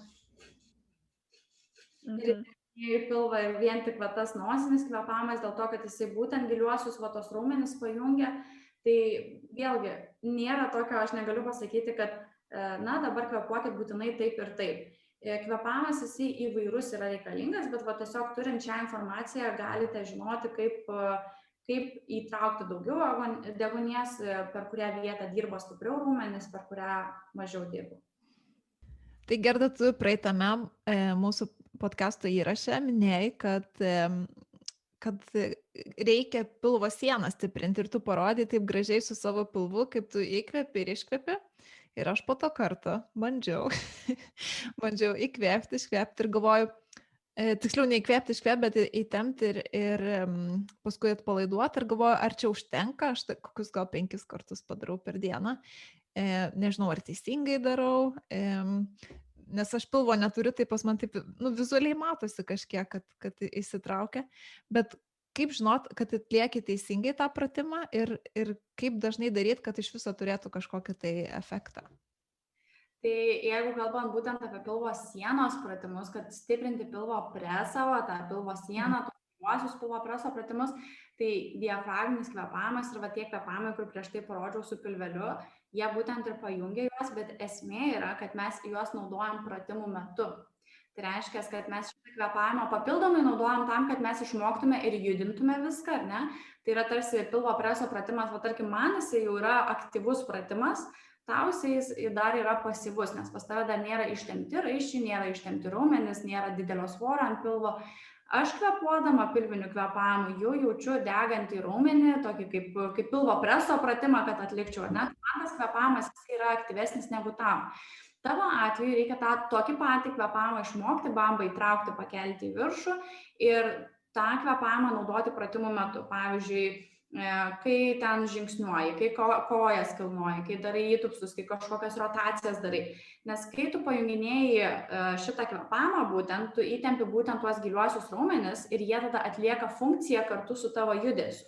ir į pilvą ir vien tik va tas nosinis kvėpavimas, dėl to, kad jisai būtent giliuosius va tos raumenis pajungia. Tai vėlgi, nėra tokio, aš negaliu pasakyti, kad, na, dabar kvėpuokit būtinai taip ir taip. Kvėpavimas jisai įvairus yra reikalingas, bet va tiesiog turint šią informaciją galite žinoti, kaip įtraukti daugiau deguonies, per kurią vietą dirbo stipriau raumenys, per kurią mažiau dirbo. Tai Gerda, tu praeitame mūsų podcast'o įraše minėjai, kad reikia pilvo sieną stiprinti ir tu parodai taip gražiai su savo pilvu, kaip tu įkvepi ir iškvepi. Ir aš po to karto bandžiau įkvėpti, iškvėpti ir galvoju, tiksliau neįkvėpti, iškvėpti, bet įtempti ir paskui atpalaiduoti ir galvoju, ar čia užtenka, aš kokius gal 5 kartus padarau per dieną. Nežinau, ar teisingai darau, nes aš pilvo neturiu, tai pas man taip, vizualiai matosi kažkiek, kad įsitraukia, bet kaip žinot, kad atlieki teisingai tą pratimą ir kaip dažnai daryti, kad iš viso turėtų kažkokį tai efektą. Tai jeigu kalbant būtent apie pilvo sienos pratimus, kad stiprinti pilvo presą, tą pilvo sieną, pirmuosius pilvo preso pratimus, tai diafragminis kvėpavimas ir tie kvėpavimai, kur prieš tai parodžiau su pilveliu, jie būtent ir pajungia juos, bet esmė yra, kad mes juos naudojam pratimų metu. Tai reiškia, kad mes šitą kvėpavimą papildomai naudojam tam, kad mes išmoktume ir judintume viską, ar ne? Tai yra tarsi pilvo preso pratimas, tarkim, man jisai jau yra aktyvus pratimas, tau jisai dar yra pasyvus, nes pas tave dar nėra ištempti raiščiai, nėra ištempti raumenys, nėra didelio svorio ant pilvo. Aš kvėpuodama pilviniu kvėpavimu jau jaučiu degantį raumenį, tokį kaip pilvo preso pratimą, kad atlikčiau, ar ne? Man tas kvėpavimas yra aktyvesnis negu tau. Tavo atveju reikia tokį patį kvėpavimą išmokti, bambą įtraukti, pakelti į viršų ir tą kvėpavimą naudoti pratimų metu. Pavyzdžiui, kai ten žingsniuoji, kai kojas kilnoji, kai darai įtupsus, kai kažkokias rotacijas darai. Nes kai tu pajunginėjai šitą kvėpavimą būtent, tu įtempi būtent tuos giliuosius raumenis ir jie tada atlieka funkciją kartu su tavo judesiu.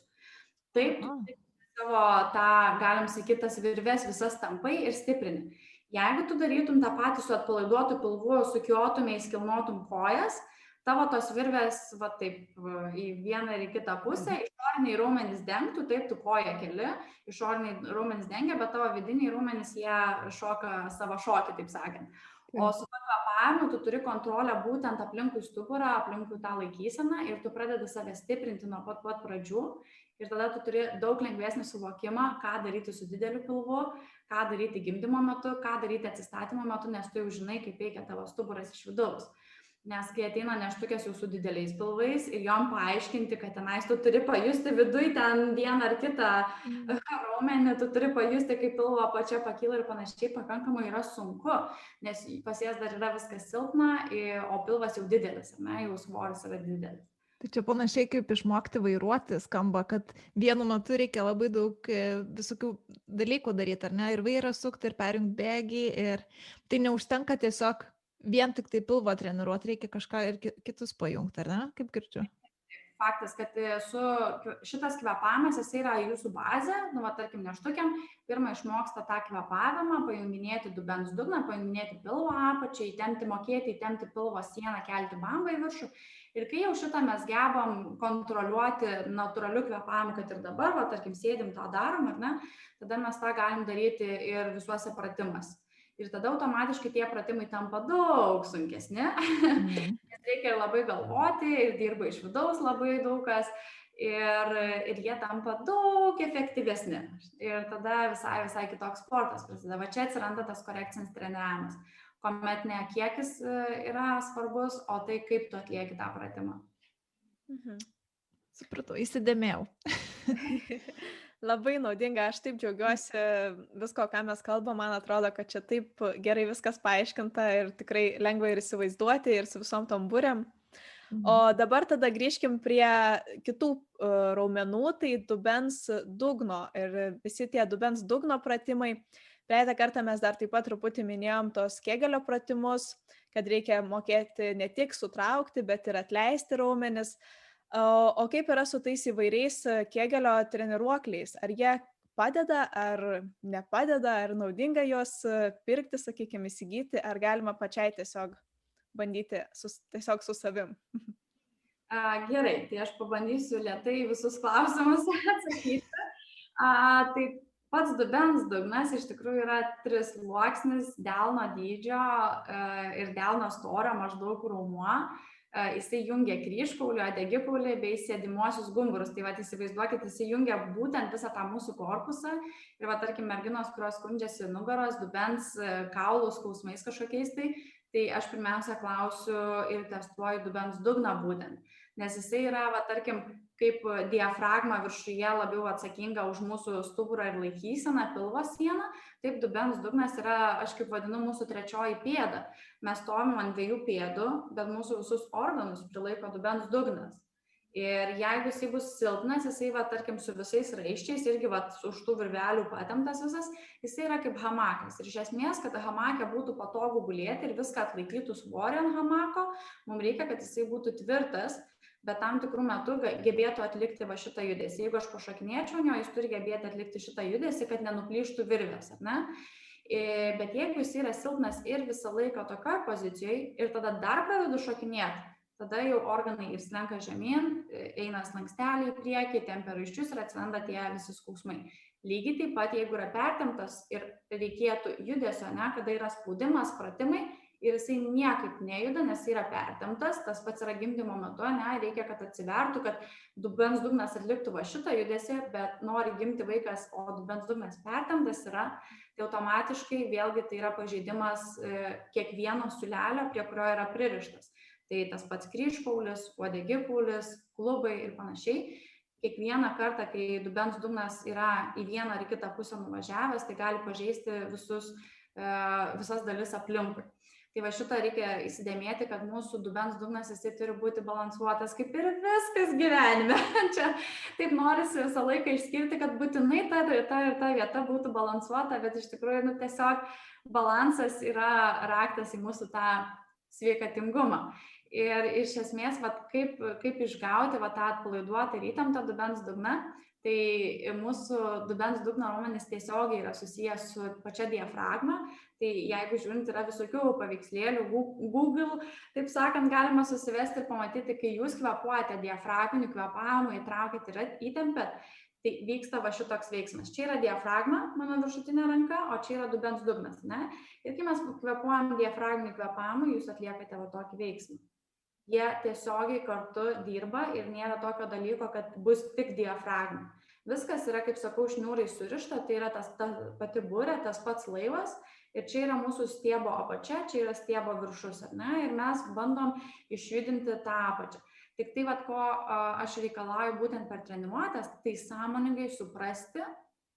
Taip, tu savo tą, galim sakyti, tas virves visas tampai ir stiprini. Jeigu tu darytum tą patį su atpalaiduotu pilvu, sukiotumei, skilnotum kojas, tavo tos virvės taip į vieną ir į kitą pusę, išoriniai raumenys dengtų, taip tu koją keli, išoriniai raumenys dengia, bet tavo vidiniai raumenys jie šoka savo šokį, taip sakant. O su kvėpavimu tu turi kontrolę būtent aplinkui stuburą, aplinkui tą laikyseną ir tu pradedi save stiprinti nuo pat pradžių ir tada tu turi daug lengvesnį suvokimą, ką daryti su dideliu pilvu, ką daryti gimdymo metu, ką daryti atsistatymo metu, nes tu jau žinai, kaip veikia tavo stuburas iš vidaus. Nes kai ateina neštukės jau su dideliais pilvais ir jom paaiškinti, kad tenais tu turi pajusti viduj ten vieną ar kitą raumenį, tu turi pajusti, kaip pilvo apačia pakyla ir panašiai, pakankamai yra sunku, nes pas jas dar yra viskas silpna, o pilvas jau didelis, jau svoris yra didelis. Tai čia panašiai kaip išmokti vairuoti skamba, kad vienu metu reikia labai daug visokių dalykų daryti, ar ne, ir vairą sukti, ir perjungti bėgį, ir tai neužtenka tiesiog vien tik tai pilvo treniruoti, reikia kažką ir kitus pajungti, ar ne, kaip girdžiu? Faktas, kad šitas kvėpavimas, jis yra jūsų bazė, tarkim, neštukiam, pirmą išmoksta tą kvėpavimą, pajunginėti dubens dugną, pajunginėti pilvo apačią, mokėti įtempti pilvo sieną, kelti bambą į viršų. Ir kai jau šitą mes gebam kontroliuoti natūraliu kvėpavimu, kad ir dabar, tarkim, sėdim tą darom, ar ne, tada mes tą galim daryti ir visuose pratimuose. Ir tada automatiškai tie pratimai tampa daug sunkesni, nes reikia ir labai galvoti, ir dirba iš vidaus labai daug kas, ir jie tampa daug efektyvesni. Ir tada visai kitoks sportas prasideda. Va čia atsiranda tas korekcinis treniravimas, kuomet ne kiekis yra svarbus, o tai kaip tu atlieki tą pratimą. Supratau, įsidėmėjau. Labai naudinga, aš taip džiaugiuosi visko, ką mes kalbam, man atrodo, kad čia taip gerai viskas paaiškinta ir tikrai lengva ir įsivaizduoti ir su visom tom būrėm. O dabar tada grįžkim prie kitų raumenų, tai dubens dugno ir visi tie dubens dugno pratimai. Praeitą kartą mes dar taip pat truputį minėjom tos Kegelio pratimus, kad reikia mokėti ne tik sutraukti, bet ir atleisti raumenis. O kaip yra su tais įvairiais Kegelio treniruokliais? Ar jie padeda, ar nepadeda, ar naudinga juos pirkti, sakykime, įsigyti, ar galima pačiai tiesiog bandyti tiesiog su savim? Gerai, tai aš pabandysiu lėtai visus klausimus atsakyti. Tai pats dubens dugnas iš tikrųjų yra 3 sluoksnis delno dydžio ir delno storio maždaug raumuo. jisai jungia kryžkaulį, uodegikaulį bei sėdimuosius gumburus. Tai vat įsivaizduokit, jisai jungia būtent visą tą mūsų korpusą. Ir va, tarkim, merginos, kurios skundžiasi nugaros, dubens, kaulų skausmais kažkokiais, tai aš pirmiausia klausiu ir testuoju dubens dugną būtent. Nes jisai yra, va, tarkim, kaip diafragma viršuje labiau atsakinga už mūsų stuburą ir laikyseną, pilvo sieną, taip dubens dugnas yra, aš kaip vadinu, mūsų trečioji pėda. Mes stovim ant 2 pėdų, bet mūsų visus organus prilaiko dubens dugnas. Ir jeigu jisai bus silpnas, jisai, va, tarkim, su visais raiščiais, irgi va, už tų virvelių patemptas visas, jisai yra kaip hamakas. Ir iš esmės, kad hamake būtų patogu gulėti ir viską atlaikytų svorį ant hamako, mums reikia, kad jisai būtų tvirtas, bet tam tikrų metų gebėtų atlikti va šitą judesį. Jeigu aš pašokinėčiau, jis turi gebėti atlikti šitą judesį, kad nenuplyštų virvės, ar ne? Bet jeigu jis yra silpnas ir visą laiką tokioje pozicijoje ir tada dar pradedu šokinėti, tada jau organai ir slenka žemyn, eina slanksteliai į priekį, tempia raiščius ir atsiranda tie visi skausmai. Lygiai taip pat, jeigu yra pertemptas ir reikėtų judesio, ne, kada yra spaudimas, pratimai, ir jisai niekaip nejuda, nes yra pertemptas, tas pats yra gimdymo metu, ne, reikia, kad atsivertų, kad dubens dugnas atliktų va šitą judesį, bet nori gimti vaikas, o dubens dugnas pertemptas yra, tai automatiškai vėlgi tai yra pažeidimas kiekvieno siūlelio, prie kurio yra pririštas. Tai tas pats kryžkaulis, uodegikaulis, klubai ir panašiai. Kiekvieną kartą, kai dubens dugnas yra į vieną ar kitą pusę nuvažiavęs, tai gali pažeisti visas dalis aplinkui. Tai va šitą reikia įsidėmėti, kad mūsų dubens dugnas jisai turi būti balansuotas, kaip ir viskas gyvenime. Čia taip norisi visą laiką išskirti, kad būtinai ta vieta būtų balansuota, bet iš tikrųjų tiesiog balansas yra raktas į mūsų tą sveikatingumą. Ir iš esmės, va, kaip išgauti va, tą atpalaiduotą ir įtemptą dubens dugną, tai mūsų dubens dugno raumenys tiesiogiai yra susijęs su pačia diafragma. Tai jeigu žiūrint, yra visokių paveikslėlių, Google, taip sakant, galima susivesti ir pamatyti, kai jūs kvepuojate diafragminiu kvepavimu, įtraukit ir įtempiat, tai vyksta va šitoks veiksmas. Čia yra diafragma, mano viršutinė ranka, o čia yra dubens dugnas, ne? Ir kai mes kvepuojam diafragminiu kvepavimu, jūs atliekate va tokį veiksmą. Jie tiesiogiai kartu dirba ir nėra tokio dalyko, kad bus tik diafragma. Viskas yra, kaip sakau, šniūrai surišta, tai yra ta pati burė, tas pats laivas. Ir čia yra mūsų stiebo apačia, čia yra stiebo viršus, ar ne? Ir mes bandom išjudinti tą apačią. Tik tai, vat, ko aš reikalauju būtent per treniruotes, tai sąmoningai suprasti,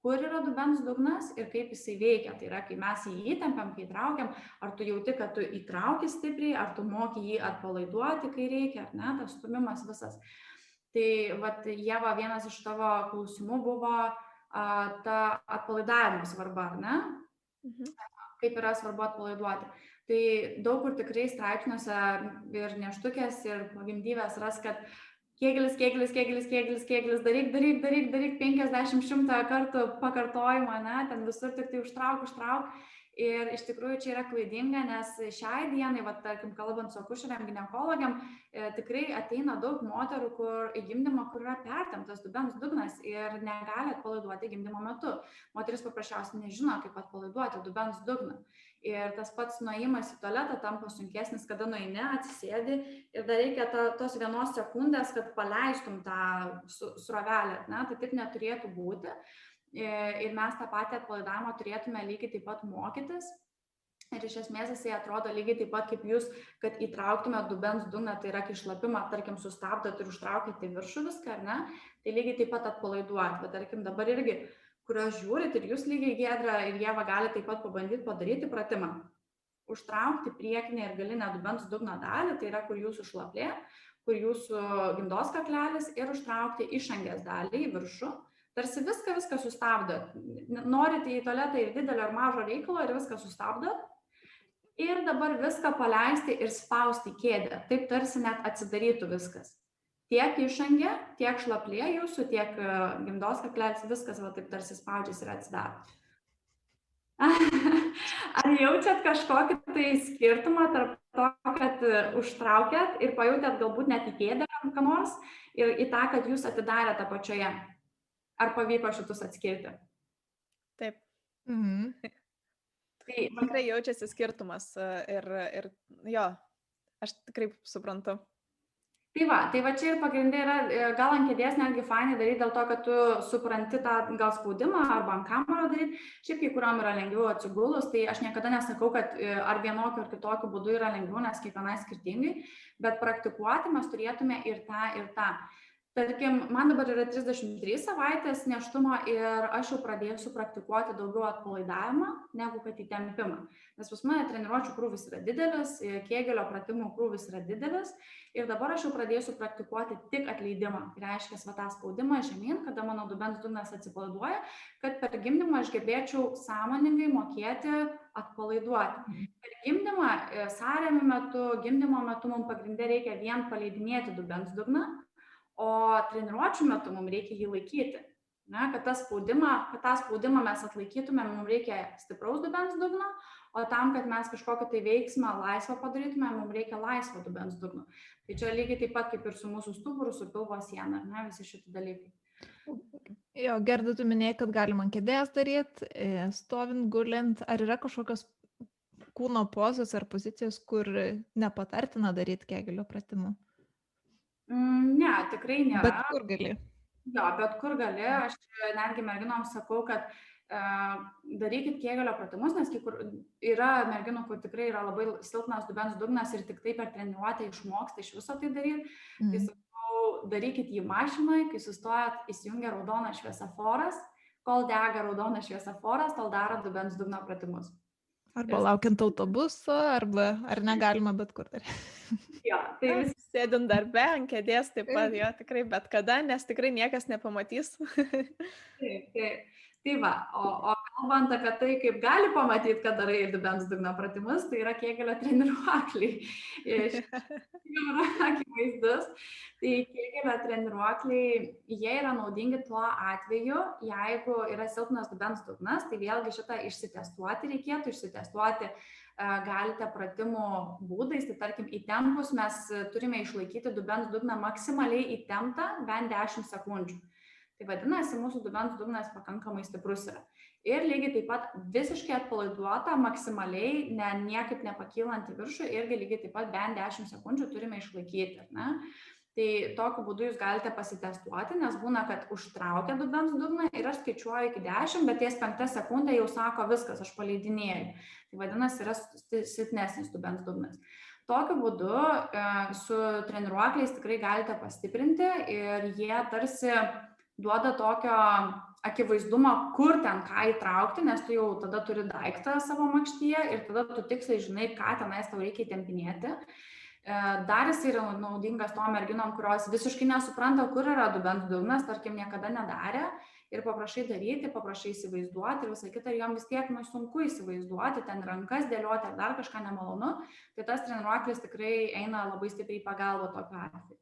kur yra dubens dugnas ir kaip jisai veikia. Tai yra, kai mes jį įtempiam, kai įtraukiam, ar tu jauti, kad tu įtrauki stipriai, ar tu moki jį atpalaiduoti, kai reikia, ar ne, tas stumimas visas. Tai, vat, Ieva, vienas iš tavo klausimų buvo ta atpalaidavimo svarba, ar ne? Kaip yra svarbu atpalaiduoti. Tai daug kur tikrai straipsniuose ir neštukės, ir pagimdyvės ras, kad kėgelis, daryk 50-100 kartų pakartojimą, ne, ten visur tik tai užtrauk. Ir iš tikrųjų čia yra klaidinga, nes šiai dienai, va, tarkim, kalbant su akušeriam, ginekologiam, tikrai ateina daug moterų, kur į gimdymą, kur yra pertemptas dubens dugnas ir negali atpalaiduoti gimdymo metu. Moteris paprasčiausiai nežino, kaip atpalaiduoti dubens dugną. Ir tas pats nuėjimas į tualetą tampa sunkesnis, kada nueini, atsisėdi ir dar reikia tos 1 sekundės, kad paleistum tą srovelę, ne, tai taip neturėtų būti. Ir mes tą patį atpalaidavimą turėtume lygiai taip pat mokytis. Ir iš esmės jisai atrodo lygiai taip pat kaip jūs, kad įtrauktume dubens dugną, tai yra, kai šlapimą, tarkim, sustabdot ir užtraukite į viršų viską, ar ne, tai lygiai taip pat atpalaiduojat. Bet tarkim, dabar irgi, kurios žiūrit ir jūs lygiai Giedra ir Ieva gali taip pat pabandyti padaryti pratimą. Užtraukti priekinę ir galinę dubens dugno dalį, tai yra, kur jūsų šlaplė, kur jūsų gimdos kaklelis, ir užtraukti išangės dalį į viršų. Tarsi viską sustabdot. Norite į tualetą ir didelio ar mažo reikalo ir viską sustabdot. Ir dabar viską paleisti ir spausti kėdę. Taip tarsi net atsidarytų viskas. Tiek išangė, tiek šlaplė jūsų, tiek gimdos kaklelis, viskas va taip tarsi spaudžiasi ir atsidaro. Ar jaučiat kažkokį tai skirtumą tarp to, kad užtraukėt ir pajutėt galbūt net į kėdę ką nors ir į tą, kad jūs atidarėte apačioje? Ar pavyko šitus atskirti? Taip. Tai tikrai jaučiasi skirtumas ir jo, aš tikrai suprantu. Tai va čia ir pagrindė yra, gal ant kėdės netgi fainai daryti dėl to, kad tu supranti tą gal spaudimą arba ant kamuolio daryti. Šiaip kai kuriam yra lengviau atsigulus, tai aš niekada nesakau, kad ar vienokiu ar kitokiu būdu yra lengviau, nes kiekvienai skirtingai, bet praktikuoti mes turėtume ir tą, ir tą. Tarkim, man dabar yra 33 savaitės nėštumo ir aš jau pradėsiu praktikuoti daugiau atpalaidavimą negu kad įtempimą. Nes pas mane treniruočių krūvis yra didelis, kėgelio pratimų krūvis yra didelis ir dabar aš jau pradėsiu praktikuoti tik atleidimą. Tai reiškia, va tą spaudimą žemyn, kada mano dubens dugnas atsipalaiduoja, kad per gimdymą aš gebėčiau sąmoningai mokėti atpalaiduoti. Per gimdymą, sąrėmio metu, gimdymo metu mums pagrindė reikia vien paleidinėti dubens dugną, o treniruočių metu mums reikia jį laikyti. Ne, kad tą spaudimą mes atlaikytume, mums reikia stipraus dubens dugno, o tam, kad mes kažkokį tai veiksmą laisvą padarytume, mums reikia laisvo dubens dugno. Tai čia lygiai taip pat kaip ir su mūsų stuburu, su pilvo siena, ne, visi šitie dalykai. Jo, Gerda, tu minėjai, kad galima ant kėdės daryti, stovint, gulint. Ar yra kažkokios kūno pozos ar pozicijos, kur nepatartina daryti kėgelio pratimų? Ne, tikrai nėra. Bet kur gali? Jo, bet kur gali. Aš netgi merginoms sakau, kad darykit kėgelio pratimus, nes kai kur yra merginų, kur tikrai yra labai silpnas dubens dugnas ir tik taip per treniruotę išmoksta iš viso tai daryti. Tai sakau, darykit jį mašinoje, kai sustojat, įsijungia raudonas šviesoforas, kol dega raudonas šviesoforas, tol daro dubens dugno pratimus. Arba laukiant autobuso, arba ar negalima bet kur dar. Jo, tai vis Sėdint darbe, ant kėdės taip pat, jo, tikrai bet kada, nes tikrai niekas nepamatys. taip. Tai va, o kalbant apie tai, kaip gali pamatyti, kad darai dubens dugno pratimus, tai yra kėgelio treniruokliai. Jau yra akivaizdus. Tai kėgelio treniruokliai, jie yra naudingi tuo atveju, jeigu yra silpnas dubens dugnas, tai vėlgi šitą išsitestuoti galite pratimų būdais, tai tarkim įtempus mes turime išlaikyti dubens dugną maksimaliai įtemptą bent 10 sekundžių. Tai vadinasi, mūsų dubens dugnas pakankamai stiprus yra. Ir lygiai taip pat visiškai atpalaiduota, maksimaliai, niekaip nepakylant į viršų, irgi lygiai taip pat bent 10 sekundžių turime išlaikyti. Ne? Tai tokiu būdu jūs galite pasitestuoti, nes būna, kad užtraukia dubens dugną ir aš skaičiuoju iki 10, bet ties 5 sekundę jau sako viskas, aš paleidinėju. Tai vadinasi, yra silpnesnis dubens dugnas. Tokiu būdu su treniruokliais tikrai galite pastiprinti ir jie tarsi duoda tokio akivaizdumo, kur ten ką įtraukti, nes tu jau tada turi daiktą savo makštyje ir tada tu tiksliai žinai, ką tenais tau reikia įtempinėti. Dar jis yra naudingas tom merginom, kurios visiškai nesupranta, kur yra dubens dugnas, tarkim, niekada nedarė ir paprašai daryti, paprašai įsivaizduoti ir visą kitą, ir jom vis tiek sunku įsivaizduoti, ten rankas dėlioti ar dar kažką nemalonu, tai tas treniruoklis tikrai eina labai stipriai į pagalbą tokiu atveju.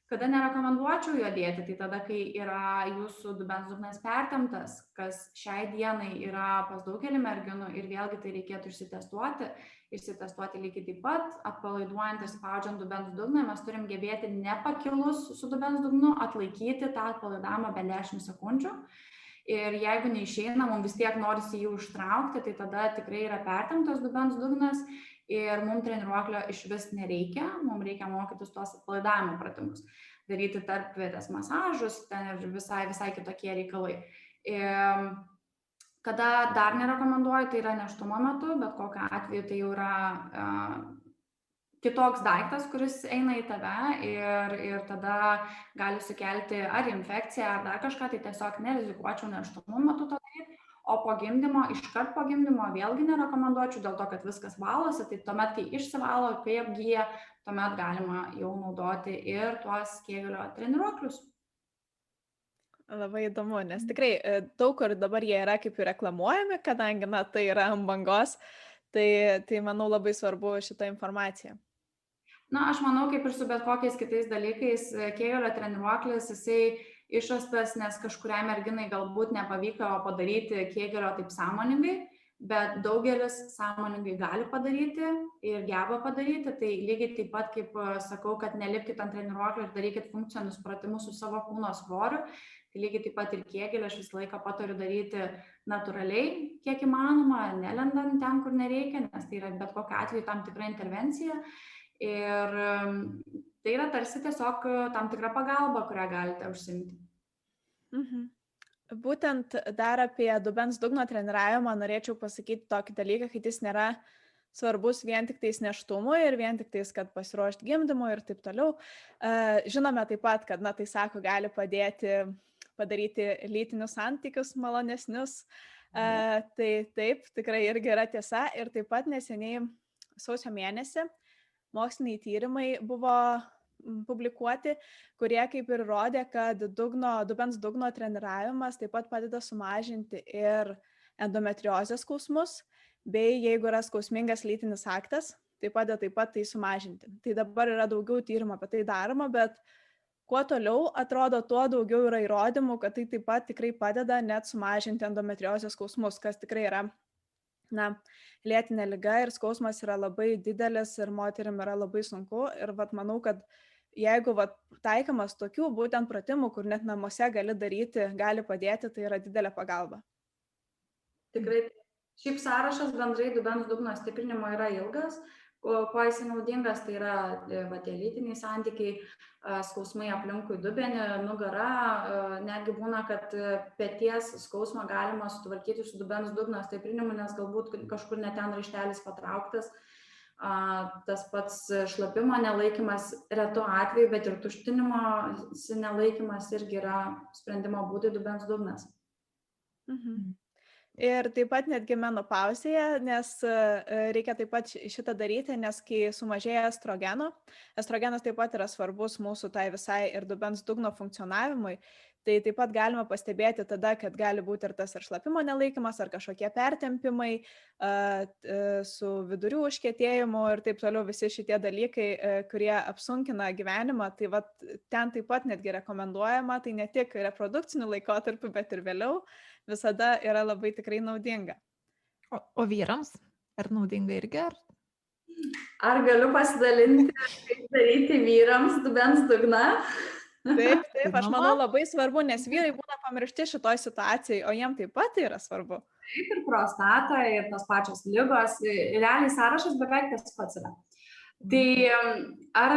Kada nerekomenduočiau jo dėti, tai tada, kai yra jūsų dubens dugnas pertemptas, kas šiai dienai yra pas daugelį merginų ir vėlgi tai reikėtų išsitestuoti lygiai taip pat, atpalaiduojant ir spaudžiant dubens dugną, mes turim gebėti nepakilus su dubens dugnu atlaikyti tą atpalaidavimą bent 10 sekundžių. Ir jeigu neišeina, mums vis tiek norisi jį užtraukti, tai tada tikrai yra pertemptas dubens dugnas. Ir mums treniruoklio iš vis nereikia, mums reikia mokytis tuos atpalaidavimo pratimus, daryti tarpvietės masažus, ten ir visai kitokie reikalai. Kada dar nerekomenduoju, tai yra nėštumo metu, bet kokiu atveju tai jau yra kitoks daiktas, kuris eina į tave ir tada gali sukelti ar infekciją, ar dar kažką, tai tiesiog nerizikuočiau nėštumo metu to daryti. O po gimdymo, iškart po gimdymo vėlgi nerekomenduočiau dėl to, kad viskas valosi, tai tuomet, kai išsivalo, kai apgyja, tuomet galima jau naudoti ir tuos kėgelio treniruoklius. Labai įdomu, nes tikrai daug kur dabar jie yra kaip ir reklamuojami, kadangi tai yra ant bangos, tai manau labai svarbu šitą informaciją. Na, aš manau, kaip ir su bet kokiais kitais dalykais, kėgelio treniruoklis, jisai išrastas, nes kažkuriai merginai galbūt nepavyko padaryti kėgelio taip sąmoningai, bet daugelis sąmoningai gali padaryti ir geba padaryti. Tai lygiai taip pat, kaip sakau, kad nelipkite ant treniruoklio ir darykit funkcinius pratimus su savo kūno svoriu. Tai lygiai taip pat ir kėgelį aš visą laiką patariu daryti natūraliai, kiek įmanoma, nelendant ten, kur nereikia, nes tai yra bet kokiu atveju tam tikra intervencija. Ir tai yra tarsi tiesiog tam tikra pagalba, kurią galite užsiimti. Būtent dar apie dubens dugno treniravimą norėčiau pasakyti tokį dalyką, kad jis nėra svarbus vien tik tais nėštumui ir vien tik tais, kad pasiruošti gimdymui ir taip toliau. Žinome taip pat, kad, tai sako, gali padėti padaryti lytinius santykius malonesnius. Tai taip, tikrai irgi yra tiesa. Ir taip pat neseniai sausio mėnesį moksliniai tyrimai buvo publikuoti, kurie kaip ir rodė, kad dubens dugno treniravimas taip pat padeda sumažinti ir endometriozės skausmus, bei jeigu yra skausmingas lytinis aktas, tai padeda taip pat tai sumažinti. Tai dabar yra daugiau tyrimų apie tai daroma, bet kuo toliau atrodo, tuo daugiau yra įrodymų, kad tai taip pat tikrai padeda net sumažinti endometriozės skausmus, kas tikrai yra lėtinė liga ir skausmas yra labai didelis ir moterim yra labai sunku. Ir manau, kad jeigu taikomas tokių būtent pratimų, kur net namuose gali daryti, gali padėti, tai yra didelė pagalba. Tikrai. Šiaip sąrašas bendrai dubens dugno stiprinimo yra ilgas. Kuo jis naudingas, tai yra tie lytiniai santykiai, skausmai aplinkui dubenį, nugara, netgi būna, kad peties skausmą galima sutvarkyti su dubens dugno stiprinimu, nes galbūt kažkur net ten raištelis patrauktas. Tas pats šlapimo nelaikymas retu atveju, bet ir tuštinimo nelaikymas irgi yra sprendimo būdai dubens dugnas. Ir taip pat netgi menopauzėje, nes reikia taip pat šitą daryti, nes kai sumažėja estrogenas taip pat yra svarbus mūsų tai visai ir dubens dugno funkcionavimui, tai taip pat galima pastebėti tada, kad gali būti ir tas ir šlapimo nelaikymas, ar kažkokie pertempimai su vidurių užkietėjimu ir taip toliau, visi šitie dalykai, kurie apsunkina gyvenimą, tai ten taip pat netgi rekomenduojama, tai ne tik reprodukciniu laikotarpiu, bet ir vėliau, visada yra labai tikrai naudinga. O vyrams? Ar naudinga irgi? Ar galiu pasidalinti, kaip daryti vyrams dubens dugną? Taip, aš manau labai svarbu, nes vyrai būna pamiršti šitoj situacijai, o jiem taip pat yra svarbu. Taip, ir prostata, ir tos pačios ligos, realiai sąrašas beveik tas pats yra. Tai ar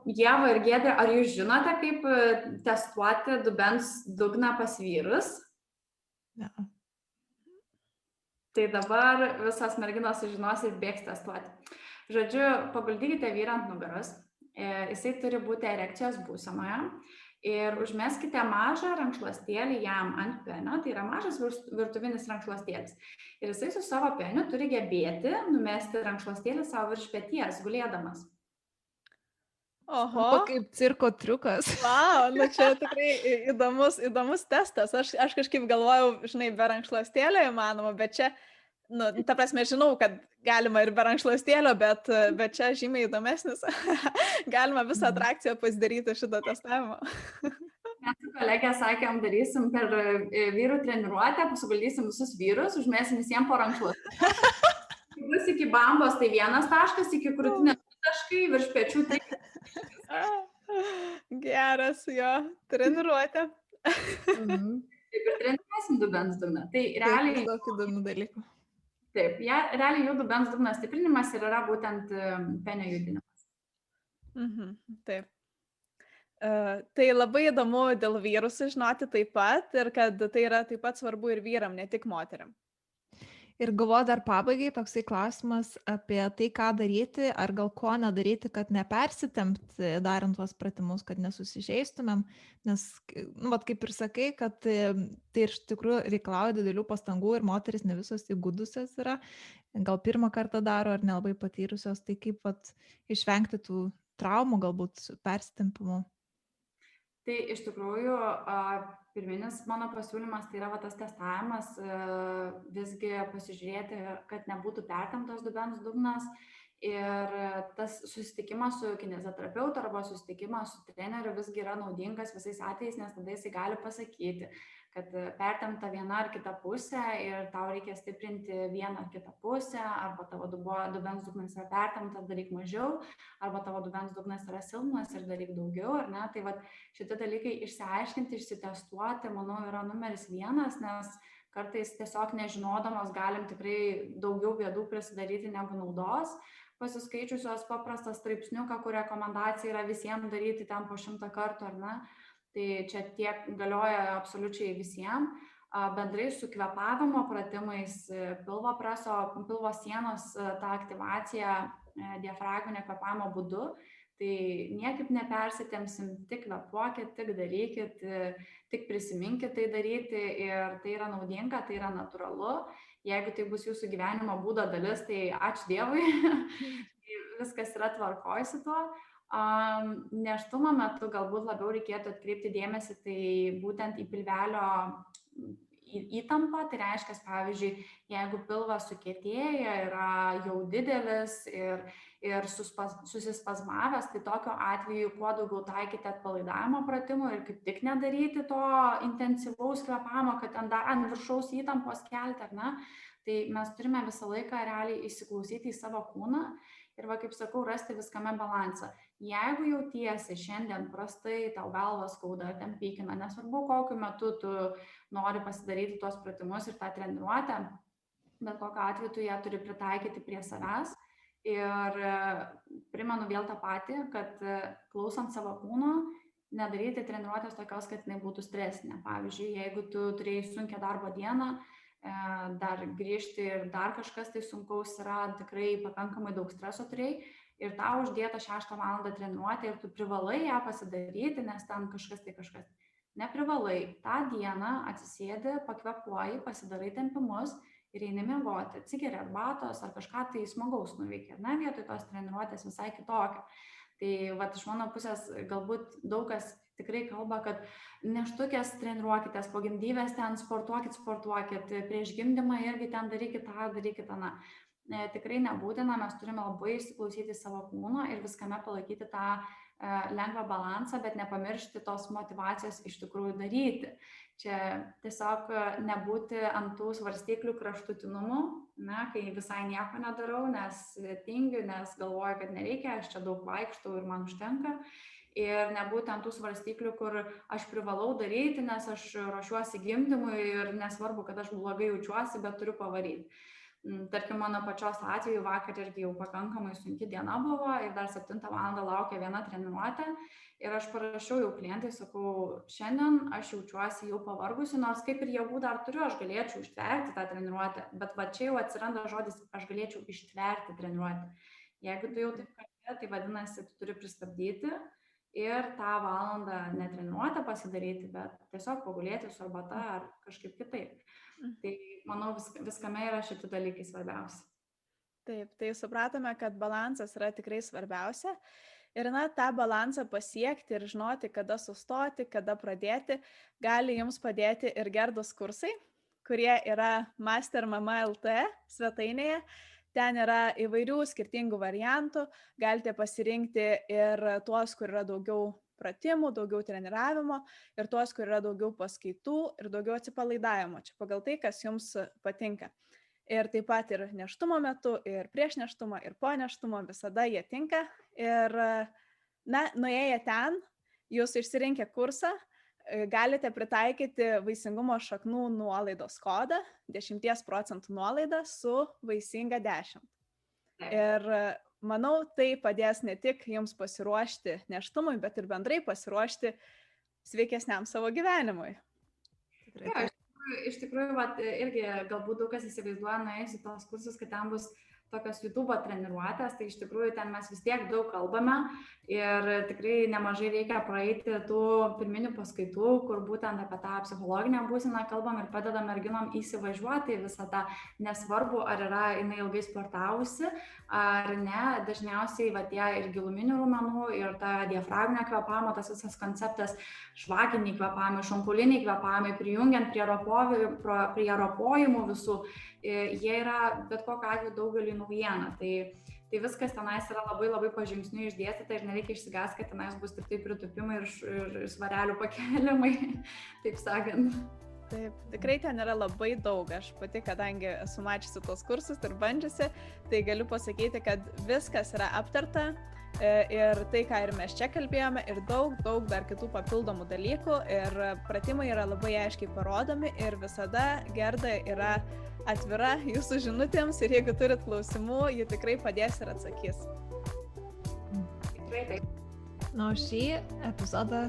Ieva ir Giedrė, ar jūs žinote, kaip testuoti dubens dugną pas vyrus? Ne. Tai dabar visas merginos sužinos ir bėgs testuoti. Žodžiu, paguldykite vyrą ant nugaros, jisai turi būti erekcijos būsenoje ir užmeskite mažą rankšluostėlį jam ant penio, tai yra mažas virtuvinis rankšluostėlis. Ir jisai su savo peniu turi gebėti numesti rankšluostėlį savo virš peties, gulėdamas. Oho, kaip cirko triukas. Wow, čia tikrai įdomus testas. Aš kažkaip galvojau, žinai, be rankšluostėlio įmanoma, bet čia, ta prasme, žinau, kad galima ir be rankšluostėlio, bet čia žymiai įdomesnis. Galima visą atrakciją pasidaryti šitą testavimą. Mes su kolegė sakėm, darysim per vyrų treniruotę, pasiguldysim visus vyrus, užmėsim visiems po rankšluostėlį. Bus iki bambos, tai 1 taškas, iki krūtinės 2 taškai, virš pečių 3. Geras, jo, treniruotė. Taip ir treniruosim dubens dugną. Tai realiai... Daug įdomių dalykų. Taip, realiai jų dubens dugno stiprinimas ir yra būtent penio judinimas. Taip. Tai labai įdomu dėl vyrų sužinoti taip pat ir kad tai yra taip pat svarbu ir vyram, ne tik moteriam. Ir galvoju dar pabaigai toksai klausimas apie tai, ką daryti, ar gal ko nedaryti, kad nepersitempti darant tuos pratimus, kad nesusižeistumėm, nes, kaip ir sakai, kad tai iš tikrųjų reikalauja didelių pastangų ir moteris ne visos įgudusios yra, gal pirmą kartą daro ar nelabai patyrusios, tai kaip išvengti tų traumų, galbūt persitempimų. Tai iš tikrųjų pirminis mano pasiūlymas tai yra tas testavimas, visgi pasižiūrėti, kad nebūtų pertemptas dubens dugnas ir tas susitikimas su kineziterapeutu arba susitikimas su treneriu visgi yra naudingas visais atvejais, nes tada jisai gali pasakyti, kad pertempta viena ar kita pusė ir tau reikia stiprinti vieną ar kitą pusę, arba tavo dubens dugnas yra pertemptas, daryk mažiau, arba tavo dubens dugnas yra silpnas ir daryk daugiau, ar ne? Tai šitie dalykai išsiaiškinti, išsitestuoti, manau, yra numeris 1, nes kartais tiesiog nežinodamos galim tikrai daugiau bėdų prisidaryti negu naudos. pasiskaičiusios paprastą straipsniuką, kur rekomendacija yra visiems daryti ten po 100 kartų, ar ne. Tai čia tiek galioja absoliučiai visiems. Bendrai su kvėpavimo pratimais, pilvo preso, pilvo sienos, ta aktyvacija diafragminio kvėpavimo būdu, tai niekaip nepersitemsim, tik kvėpuokit, tik darykit, tik prisiminkit tai daryti ir tai yra naudinga, tai yra natūralu. Jeigu tai bus jūsų gyvenimo būdo dalis, tai ačiū Dievui, viskas yra tvarkoj su tuo. Nėštumo metu galbūt labiau reikėtų atkreipti dėmesį tai būtent į pilvelio įtampą, tai reiškia, pavyzdžiui, jeigu pilvas sukietėja, yra jau didelis ir susispazmavęs, tai tokiu atveju kuo daugiau taikyti atpalaidavimo pratimų ir kaip tik nedaryti to intensyvaus kvėpavimo, kad ten dar ant viršaus įtampos kelti, ar ne, tai mes turime visą laiką realiai įsiklausyti į savo kūną ir, va, kaip sakau, rasti viskame balansą. Jeigu jautiesi šiandien prastai, tau galva skauda, ten pykina, nesvarbu, kokiu metu tu nori pasidaryti tuos pratimus ir tą treniruotę, bet kokiu atveju tu ją turi pritaikyti prie savęs. Ir primenu vėl tą patį, kad klausant savo kūno, nedaryti treniruotės tokios, kad jinai būtų stresinė. Pavyzdžiui, jeigu tu turėjai sunkią darbo dieną, dar grįžti ir dar kažkas tai sunkaus yra, tikrai pakankamai daug streso turėjai ir tau uždėta 6 valandą treniruotė ir tu privalai ją pasidaryti, nes ten kažkas. Neprivalai. Ta dieną atsisėdi, pakvėpuoji, pasidarai tempimus ir eini miegoti, atsigeri arbatos ar kažką tai smagaus nuveiki, ar ne, vietoj tos treniruotės visai kitokio. Tai vat, iš mano pusės galbūt daug kas tikrai kalba, kad neštukės treniruokitės, po gimdyvės ten sportuokit, prieš gimdymą irgi ten darykit tą. Tikrai nebūtina, mes turime labai įsiklausyti savo kūno ir viskame palaikyti tą lengvą balansą, bet nepamiršti tos motyvacijos iš tikrųjų daryti. Čia tiesiog nebūti ant tų svarstyklių kraštutinumų, kai visai nieko nedarau, nes tingiu, nes galvoju, kad nereikia, aš čia daug vaikštau ir man užtenka. Ir nebūti ant tų svarstyklių, kur aš privalau daryti, nes aš ruošiuosi gimdymui ir nesvarbu, kad aš blogai jaučiuosi, bet turiu pavaryti. Tarkim, mano pačios atveju vakar irgi jau pakankamai sunki diena buvo ir dar 7 valandą laukia viena treniruotė ir aš parašiau jau klientai, sakau, šiandien aš jaučiuosi jau pavargusi, nors kaip ir jėgų dar turiu, aš galėčiau ištverti tą treniruotę, bet va čia jau atsiranda žodis, aš galėčiau ištverti treniruotę. Jeigu tu jau taip kalbė, tai vadinasi, tu turi pristabdyti ir tą valandą netreniruotę pasidaryti, bet tiesiog pagulėti su arbata ar kažkaip kitaip. Tai manau, viskame yra šitie dalykai svarbiausia. Taip, tai supratome, kad balansas yra tikrai svarbiausia. Ir tą balansą pasiekti ir žinoti, kada sustoti, kada pradėti, gali jums padėti ir Gerdos kursai, kurie yra Master Mama LT svetainėje. Ten yra įvairių skirtingų variantų, galite pasirinkti ir tuos, kur yra daugiau pratimų, daugiau treniravimo ir tuos, kur yra daugiau paskaitų ir daugiau atsipalaidavimo. Čia pagal tai, kas jums patinka. Ir taip pat ir nėštumo metu, ir prieš nėštumą, ir po nėštumo visada jie tinka. Ir, nuėję ten, jūs išsirinkę kursą, galite pritaikyti vaisingumo šaknų nuolaidos kodą, 10% nuolaidą su vaisinga 10. Ir manau, tai padės ne tik jums pasiruošti nėštumui, bet ir bendrai pasiruošti sveikesniam savo gyvenimui. Ja, iš tikrųjų, irgi galbūt daug kas įsivaizduoja, nuėjus į tos kursus, kad ten bus tokios YouTube treniruotės, tai iš tikrųjų ten mes vis tiek daug kalbame ir tikrai nemažai reikia praeiti tų pirminių paskaitų, kur būtent apie tą psichologinę būseną kalbam ir padedam merginom įsivažiuoti į visą tą, nesvarbu, ar yra jinai ilgai sportavusi, ar ne, dažniausiai tie ir giluminių raumenų, ir ta diafragminio kvėpavimo, tas visas konceptas, švakiniai kvėpavimai, šonkuliniai kvėpavimai, prijungiant prie ropojimų visų, jie yra bet kokiu atveju daugeliui naujiena. Tai viskas tenais yra labai pažingsniui išdėstyta ir nereikia išsigąsti, kad tenais bus tik tai pritupimai ir svarelių pakelimai, taip sakant. Taip, tikrai ten yra labai daug. Aš pati, kadangi esu mačiusi tos kursus ir bandžiusi, tai galiu pasakyti, kad viskas yra aptarta ir tai, ką ir mes čia kalbėjome, ir daug dar kitų papildomų dalykų, ir pratimai yra labai aiškiai parodomi, ir visada Gerda yra atvira jūsų žinutėms, ir jeigu turit klausimų, ji tikrai padės ir atsakys. Tikrai taip. Na, šį epizodą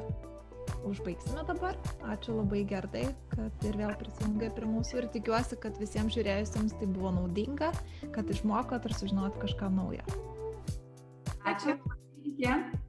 užbaigsime dabar. Ačiū labai Gerdai, kad ir vėl prisijungė prie mūsų, ir tikiuosi, kad visiems žiūrėjusiems tai buvo naudinga, kad išmokot ir sužinot kažką naujo. Ačiū. Iki.